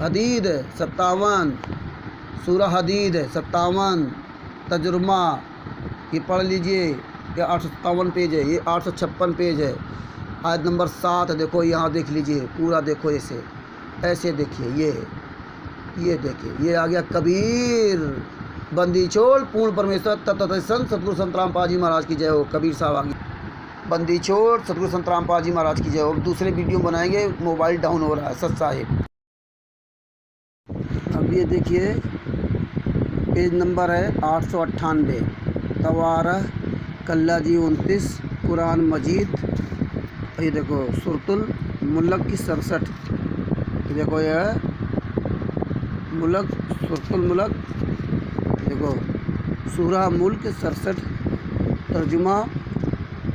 हदीद 57, सूरा हदीद 57 तजुर्मा, ये पढ़ लीजिए। ये 857 पेज है, ये 856 पेज है, आयत नंबर 7 देखो, यहाँ देख लीजिए पूरा देखो, ऐसे देखिए ये देखिए ये आ गया कबीर, बंदी छोड़ पूर्ण परमेश्वर तत्वदर्शी संत सतगुरु संत रामपाल जी महाराज की जय हो। कबीर साहब आ गए, बंदी छोड़ सतगुरु संत रामपाल जी महाराज की जय हो। दूसरे वीडियो बनाएंगे, मोबाइल डाउन हो रहा है सत साहिब। अब ये देखिए पेज नंबर है 898 तवारह कल्ला जी 29 कुरान मजीद। ये देखो सूरतुल मुल्क की 67, ये देखो ये मुल्क सूरतुल मुल्क, देखो सूरा मुल्क 67 तर्जुमा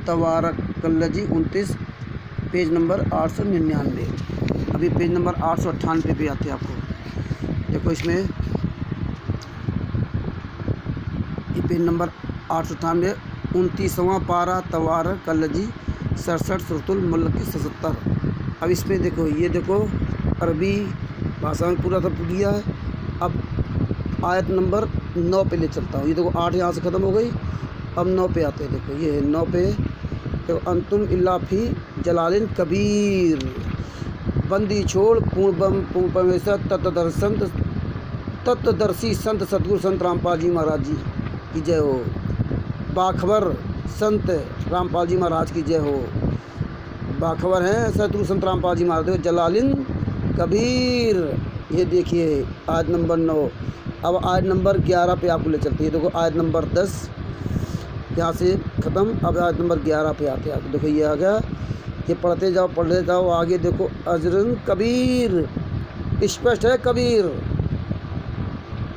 तवारक कल्ला जी 29 पेज नंबर 899। अभी पेज नंबर 898 पे आते हैं आपको। देखो इसमें ये पेज नंबर 898, 29वां पारा तवार कलजी 67 सुरतुल मुल्क की 77। अब इसमें देखो, ये देखो अरबी भाषा में पूरा सब दिया है। अब आयत नंबर 9 पे ले चलता हूँ। ये देखो 8 यहाँ से ख़त्म हो गई, अब 9 पे आते हैं। देखो ये 9 पे, देखो अंतुम इल्ला फी जलालिन कबीर, बंदी छोड़ पूर्ण परमेश्वर तत्वदर्शी संत सतगुरु संत रामपाल जी महाराज जी की जय हो। बाखबर संत रामपाल जी महाराज की जय हो। बाखबर हैं सतगुरु संत रामपाल जी महाराज। जलालिन कबीर, ये देखिए आयत नंबर 9। अब आयत नंबर 11 पे आपको ले चलते हैं। देखो आयत नंबर 10 यहाँ से ख़त्म, अब आयत नंबर 11 पे आते हैं। देखो ये आ गया, ये पढ़ते जाओ आगे। देखो अजरन कबीर, स्पष्ट है कबीर,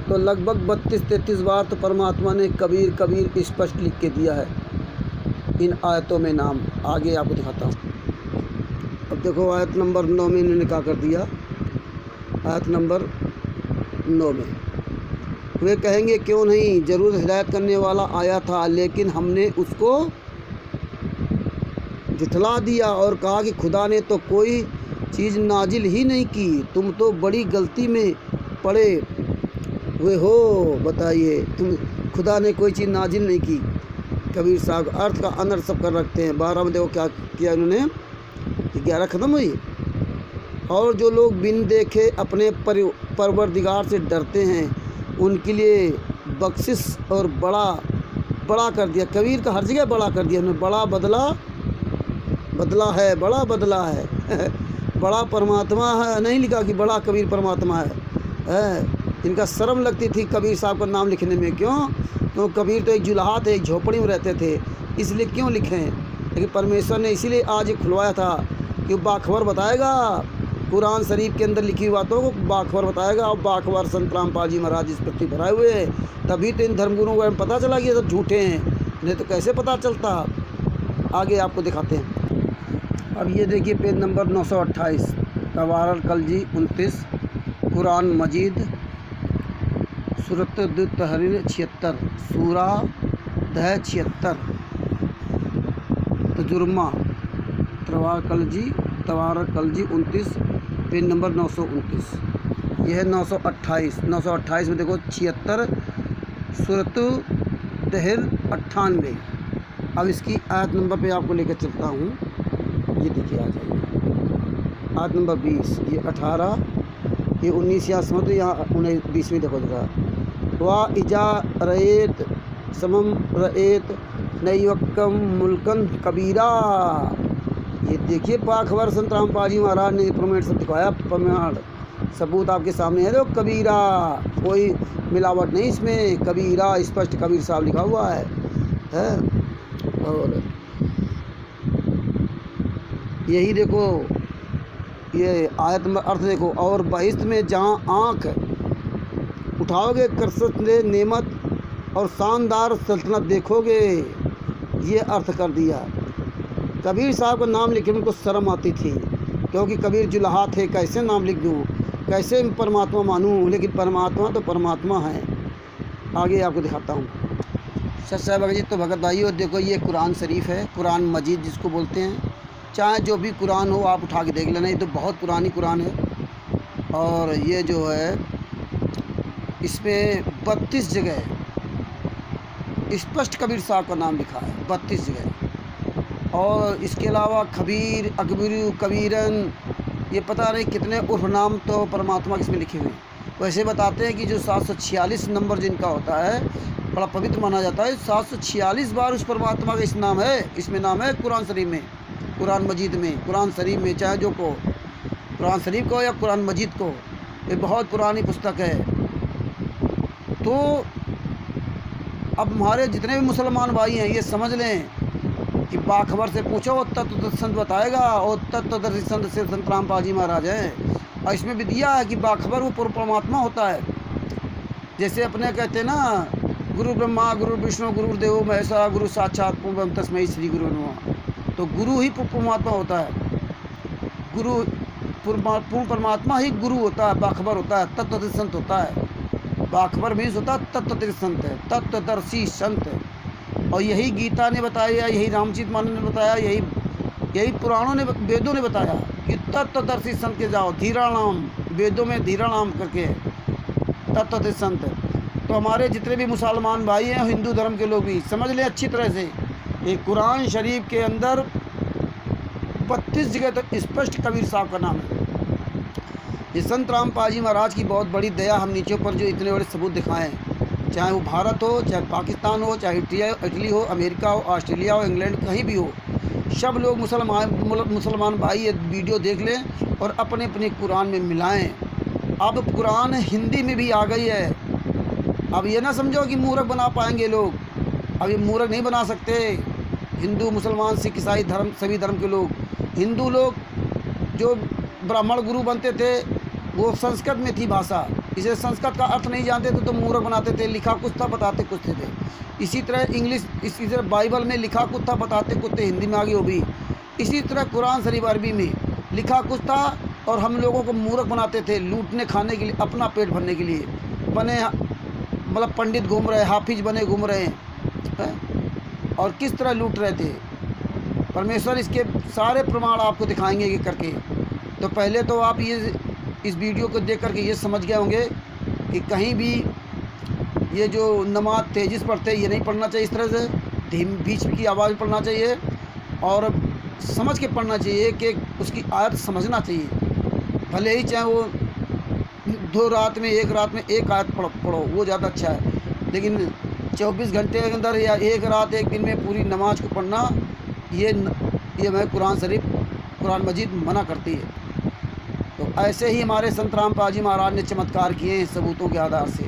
तो लगभग 32-33 बार तो परमात्मा ने कबीर कबीर स्पष्ट लिख के दिया है इन आयतों में नाम। आगे आपको दिखाता हूँ। अब देखो आयत नंबर 9 में इन्होंने क्या कर दिया। आयत नंबर 9 में वे कहेंगे क्यों नहीं, ज़रूर हिदायत करने वाला आया था, लेकिन हमने उसको झुठला दिया और कहा कि खुदा ने तो कोई चीज़ नाजिल ही नहीं की, तुम तो बड़ी गलती में पड़े हुए हो। बताइए, तुम खुदा ने कोई चीज़ नाजिल नहीं की। कबीर साहब अर्थ का अनर्थ सब कर रखते हैं। 12 में देखो क्या किया इन्होंने, 11 ख़त्म हुई। और जो लोग बिन देखे अपने परवरदिगार से डरते हैं, उनके लिए बख्शिश और बड़ा कर दिया। कबीर का हर जगह बड़ा कर दिया उन्होंने। बड़ा बदला है, बड़ा बदला है बड़ा परमात्मा है, नहीं लिखा कि बड़ा कबीर परमात्मा है। इनका शर्म लगती थी कबीर साहब का नाम लिखने में। क्यों? तो कबीर तो एक जुलाहा थे, एक झोपड़ी में रहते थे, इसलिए क्यों लिखें। लेकिन परमेश्वर ने इसीलिए आज खुलवाया था कि बाखबर बताएगा, कुरान शरीफ के अंदर लिखी बातों को बाखबर बताएगा। और बाखबर संत रामपाल जी महाराज इस पृथ्वी पर आए हुए हैं, तभी तो इन धर्मगुरुओं को पता चला कि ये सब झूठे हैं, नहीं तो कैसे पता चलता। आगे आपको दिखाते हैं। अब ये देखिए पेज नंबर 928, तवारल कलजी 29, कुरान मजीद सूरत तहरीर 76, सूरा दह 76, तजुर्मा तवारल कलजी 29, पेज नंबर 929। यह है 928 में देखो 76, सूरत तहरीर 98। अब इसकी आयत नंबर पे आपको लेकर चलता हूँ। ये देखिए आ जाइए आयत नंबर 20, ये 18, ये 19 यहाँ समझ, यहाँ 19 में देखो जरा। वाह इजा रएत समम रएत नई वक्कम मुल्कन कबीरा। ये देखिए बाखबर संत रामपाल जी महाराज ने प्रमाण सब दिखाया, प्रमाण सबूत आपके सामने है। देखो कबीरा, कोई मिलावट नहीं इसमें, कबीरा स्पष्ट कबीर साहब लिखा हुआ है। और यही देखो ये आयत में अर्थ देखो। और बहिश्त में जहाँ आँख उठाओगे कसरत नेमत और शानदार सल्तनत देखोगे, ये अर्थ कर दिया। कबीर साहब का नाम लिखने में उनको शर्म आती थी, क्योंकि कबीर जुलाहा थे, कैसे नाम लिख दूँ, कैसे परमात्मा मानूँ। लेकिन परमात्मा तो परमात्मा है। आगे आपको दिखाता हूँ। सच साहब जी तो भगत भाइयों देखो, ये कुरान शरीफ है, कुरान मजीद जिसको बोलते हैं। चाहे जो भी कुरान हो आप उठा के देख लेना, ये तो बहुत पुरानी कुरान है। और ये जो है इसमें 32 जगह स्पष्ट कबीर साहब का नाम लिखा है, 32 जगह। और इसके अलावा खबीर, अकबरू, कबीरन, ये पता नहीं कितने उर्फ नाम तो परमात्मा के इसमें लिखे हुए हैं। वैसे बताते हैं कि जो 746 नंबर जिनका होता है, बड़ा पवित्र माना जाता है। 746 बार उस परमात्मा का इसमें नाम है कुरान शरीफ में, कुरान मजीद में, कुरान शरीफ में, चाहे जो को कुरान शरीफ को या कुरान मजीद को, ये बहुत पुरानी पुस्तक है। तो अब हमारे जितने भी मुसलमान भाई हैं ये समझ लें कि बाखबर से पूछो, वो तत्व संत बताएगा। और तत्वदर्शी संत से संत रामपाल जी महाराज हैं। और इसमें भी दिया है कि बाखबर वो परमात्मा होता है। जैसे अपने कहते हैं ना, गुरु ब्रह्मा गुरु विष्णु गुरुदेव महेश्वरा गुरु साक्षात पूर्वम तस्मै श्री गुरु नमः। तो गुरु ही परमात्मा होता है, पूर्ण परमात्मा ही गुरु होता है, बाखबर होता है, तत्वदर्शी संत होता है। बाखबर मीन्स होता तत्वदर्शी संत है, तत्वदर्शी संत। और यही गीता ने बताया, यही रामचरित मानस ने बताया, यही पुराणों ने, वेदों ने बताया कि तत्वदर्शी संत के जाओ। धीराणाम, वेदों में धीराणाम करके तत्वदर्शी संत। तो हमारे जितने भी मुसलमान भाई हैं, हिंदू धर्म के लोग भी समझ लें अच्छी तरह से, ये कुरान शरीफ के अंदर 32 जगह तक स्पष्ट कबीर साहब का नाम है। ये संत रामपाल जी महाराज की बहुत बड़ी दया हम नीचे पर जो इतने बड़े सबूत दिखाएं, चाहे वो भारत हो, चाहे पाकिस्तान हो, चाहे इटली हो, अमेरिका हो, ऑस्ट्रेलिया हो, इंग्लैंड, कहीं भी हो, सब लोग मुसलमान भाई ये वीडियो देख लें और अपने अपने कुरान में मिलाएं। अब कुरान हिंदी में भी आ गई है। अब ये ना समझो कि मूर्ख बना पाएंगे लोग, अब ये मूर्ख नहीं बना सकते। हिंदू, मुसलमान, सिख, ईसाई धर्म, सभी धर्म के लोग, हिंदू लोग जो ब्राह्मण गुरु बनते थे वो संस्कृत में थी भाषा, इसे संस्कृत का अर्थ नहीं जानते थे तो मूर्ख बनाते थे, लिखा कुछ था बताते कुछ थे। इसी तरह इंग्लिश, इसी तरह बाइबल में लिखा कुछ था बताते कुछ थे, हिंदी में आ गई वो भी। इसी तरह कुरान शरीफ अरबी में लिखा कुछ था और हम लोगों को मूर्ख बनाते थे, लूटने खाने के लिए, अपना पेट भरने के लिए बने, मतलब पंडित घूम रहे, हाफिज बने घूम रहे हैं, और किस तरह लूट रहे थे। परमेश्वर इसके सारे प्रमाण आपको दिखाएंगे ये करके। तो पहले तो आप ये इस वीडियो को देख करके ये समझ गए होंगे कि कहीं भी ये जो नमाज तेज़ी से पढ़ते ये नहीं पढ़ना चाहिए, इस तरह से बीच की आवाज़ पढ़ना चाहिए और समझ के पढ़ना चाहिए कि उसकी आयत समझना चाहिए। भले ही चाहे वो 2 रात में, 1 रात में 1 आयत पढ़ो वो ज़्यादा अच्छा है, लेकिन 24 घंटे के अंदर या 1 रात 1 दिन में पूरी नमाज को पढ़ना, ये मैं कुरान शरीफ, कुरान मजीद मना करती है। तो ऐसे ही हमारे संत रामपाल जी महाराज ने चमत्कार किए हैं सबूतों के आधार से।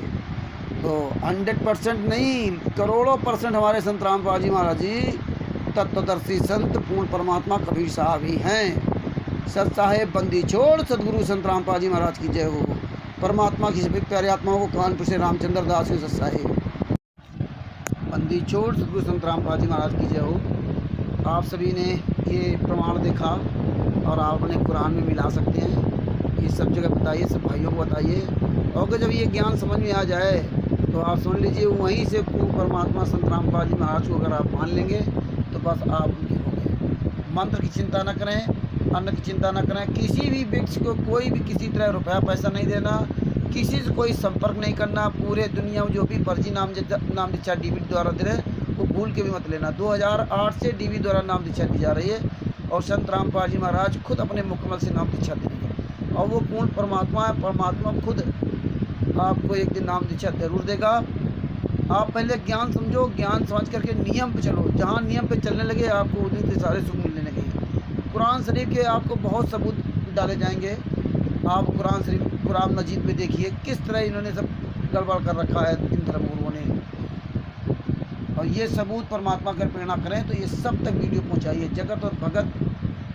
तो 100% नहीं, करोड़ों % हमारे संत रामपाल जी महाराज जी तत्वदर्शी संत पूर्ण परमात्मा कबीर साहब ही हैं। सत साहेब बंदी छोड़ सदगुरु संत रामपाल जी महाराज की जय हो। परमात्मा की सभी प्यारे आत्माओं को कानपुर से रामचंद्र दास के सत साहेब बंदी छोड़ सदगुरु संत रामपाल जी महाराज की जय हो। आप सभी ने ये प्रमाण देखा और आप अपने कुरान में मिला सकते हैं। ये सब जगह बताइए, सब भाइयों को बताइए, और जब ये ज्ञान समझ में आ जाए तो आप सुन लीजिए, वहीं से परमात्मा संत रामपाल जी महाराज को अगर आप मान लेंगे तो बस आप उनके हो गए। मंत्र की चिंता न करें, अन्न की चिंता न करें, किसी भी व्यक्ति को कोई भी किसी तरह रुपया पैसा नहीं देना, किसी से कोई संपर्क नहीं करना। पूरे दुनिया में जो भी फर्जी नाम दीक्षा डीवी द्वारा दे रहे वो भूल के भी मत लेना। 2008 से डीवी द्वारा नाम दीक्षा दी जा रही है और संत रामपाल जी महाराज खुद अपने मुकम्मल से नाम दीक्षा देंगे और वो पूर्ण परमात्मा है। परमात्मा खुद आपको एक दिन नाम दीक्षा जरूर देगा। आप पहले ज्ञान समझो, ज्ञान समझ करके नियम पे चलो। जहाँ नियम पे चलने लगे आपको उन्हीं के सारे सुख मिलने लगे। कुरान शरीफ के आपको बहुत सबूत डाले जाएंगे। आप कुरान शरीफ, कुरान मजीद में देखिए किस तरह इन्होंने सब गड़बड़ कर रखा है इन धर्मगुरुओं ने। और ये सबूत परमात्मा कर प्रेरणा करें तो ये सब तक वीडियो पहुँचाइए। जगत और भगत,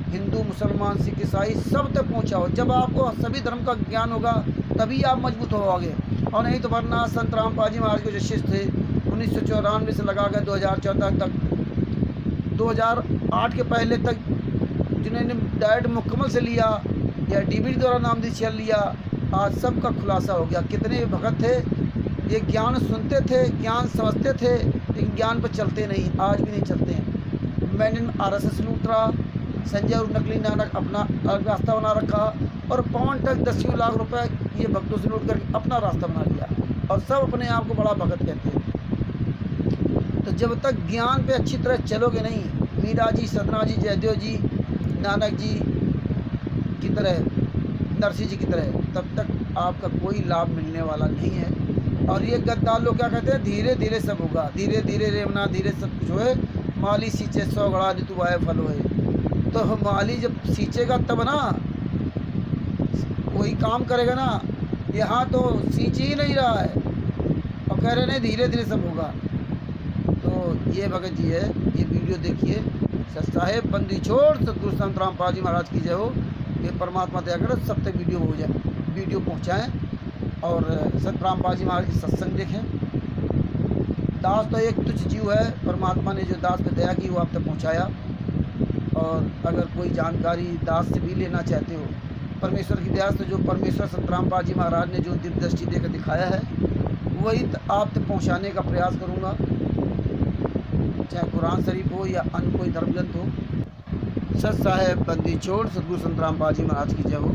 हिंदू, मुसलमान, सिख, ईसाई सब तक पहुँचाओ। जब आपको सभी धर्म का ज्ञान होगा तभी आप मजबूत होगे, और नहीं तो वरना संत रामपाल जी महाराज के जो शिष्य थे 1994 से लगा कर 2014 तक, 2008 के पहले तक जिन्होंने डायरेक्ट मुकम्मल से लिया या डीवी द्वारा नाम दीक्षा लिया, आज सबका खुलासा हो गया। कितने भगत थे, ये ज्ञान सुनते थे, ज्ञान समझते थे, लेकिन ज्ञान पर चलते नहीं, आज भी नहीं चलते हैं। मैंने RSS लूट रहा, संजय और नकली नानक अपना अलग रास्ता बना रखा और पवन तक 10 लाख रुपए ये भक्तों से लूट कर अपना रास्ता बना लिया और सब अपने आप को बड़ा भगत कहते हैं। तो जब तक ज्ञान पे अच्छी तरह चलोगे नहीं, मीरा जी, सदना जी, जयदेव जी, नानक जी की तरह, नरसिंह जी की तरह, तब तक आपका कोई लाभ मिलने वाला नहीं है। और ये गद्दार लोग क्या कहते हैं, धीरे धीरे सब होगा, धीरे धीरे रेवना, धीरे सब कुछ होए, माली सींचे 100 घड़ा ऋतु आए फल होए। तो माली जब सींचेगा तब ना कोई काम करेगा ना। यहाँ तो सींच ही नहीं रहा है और कह रहे नहीं धीरे धीरे सब होगा। तो ये भगत जी है, ये वीडियो देखिए। सत साहेब बंदी छोड़ सतगुरु संत रामपाल जी महाराज की जय हो। ये परमात्मा दया करो सब तक वीडियो हो जाए, वीडियो पहुँचाएँ और संत रामपाल जी महाराज की सत्संग देखें। दास तो एक तुच्छ जीव है, परमात्मा ने जो दास पे दया की वो आप तक पहुँचाया। और अगर कोई जानकारी दास से भी लेना चाहते हो, परमेश्वर की दया से जो परमेश्वर संत रामपाल जी महाराज ने जो दिव्य दृष्टि देकर दिखाया है वही आप तक पहुँचाने का प्रयास करूँगा, चाहे कुरान शरीफ हो या अन्य कोई धर्म ग्रंथ हो। सच साहेब बंदी छोड़, सतगुरु संतराम बाजी महाराज की जय हो।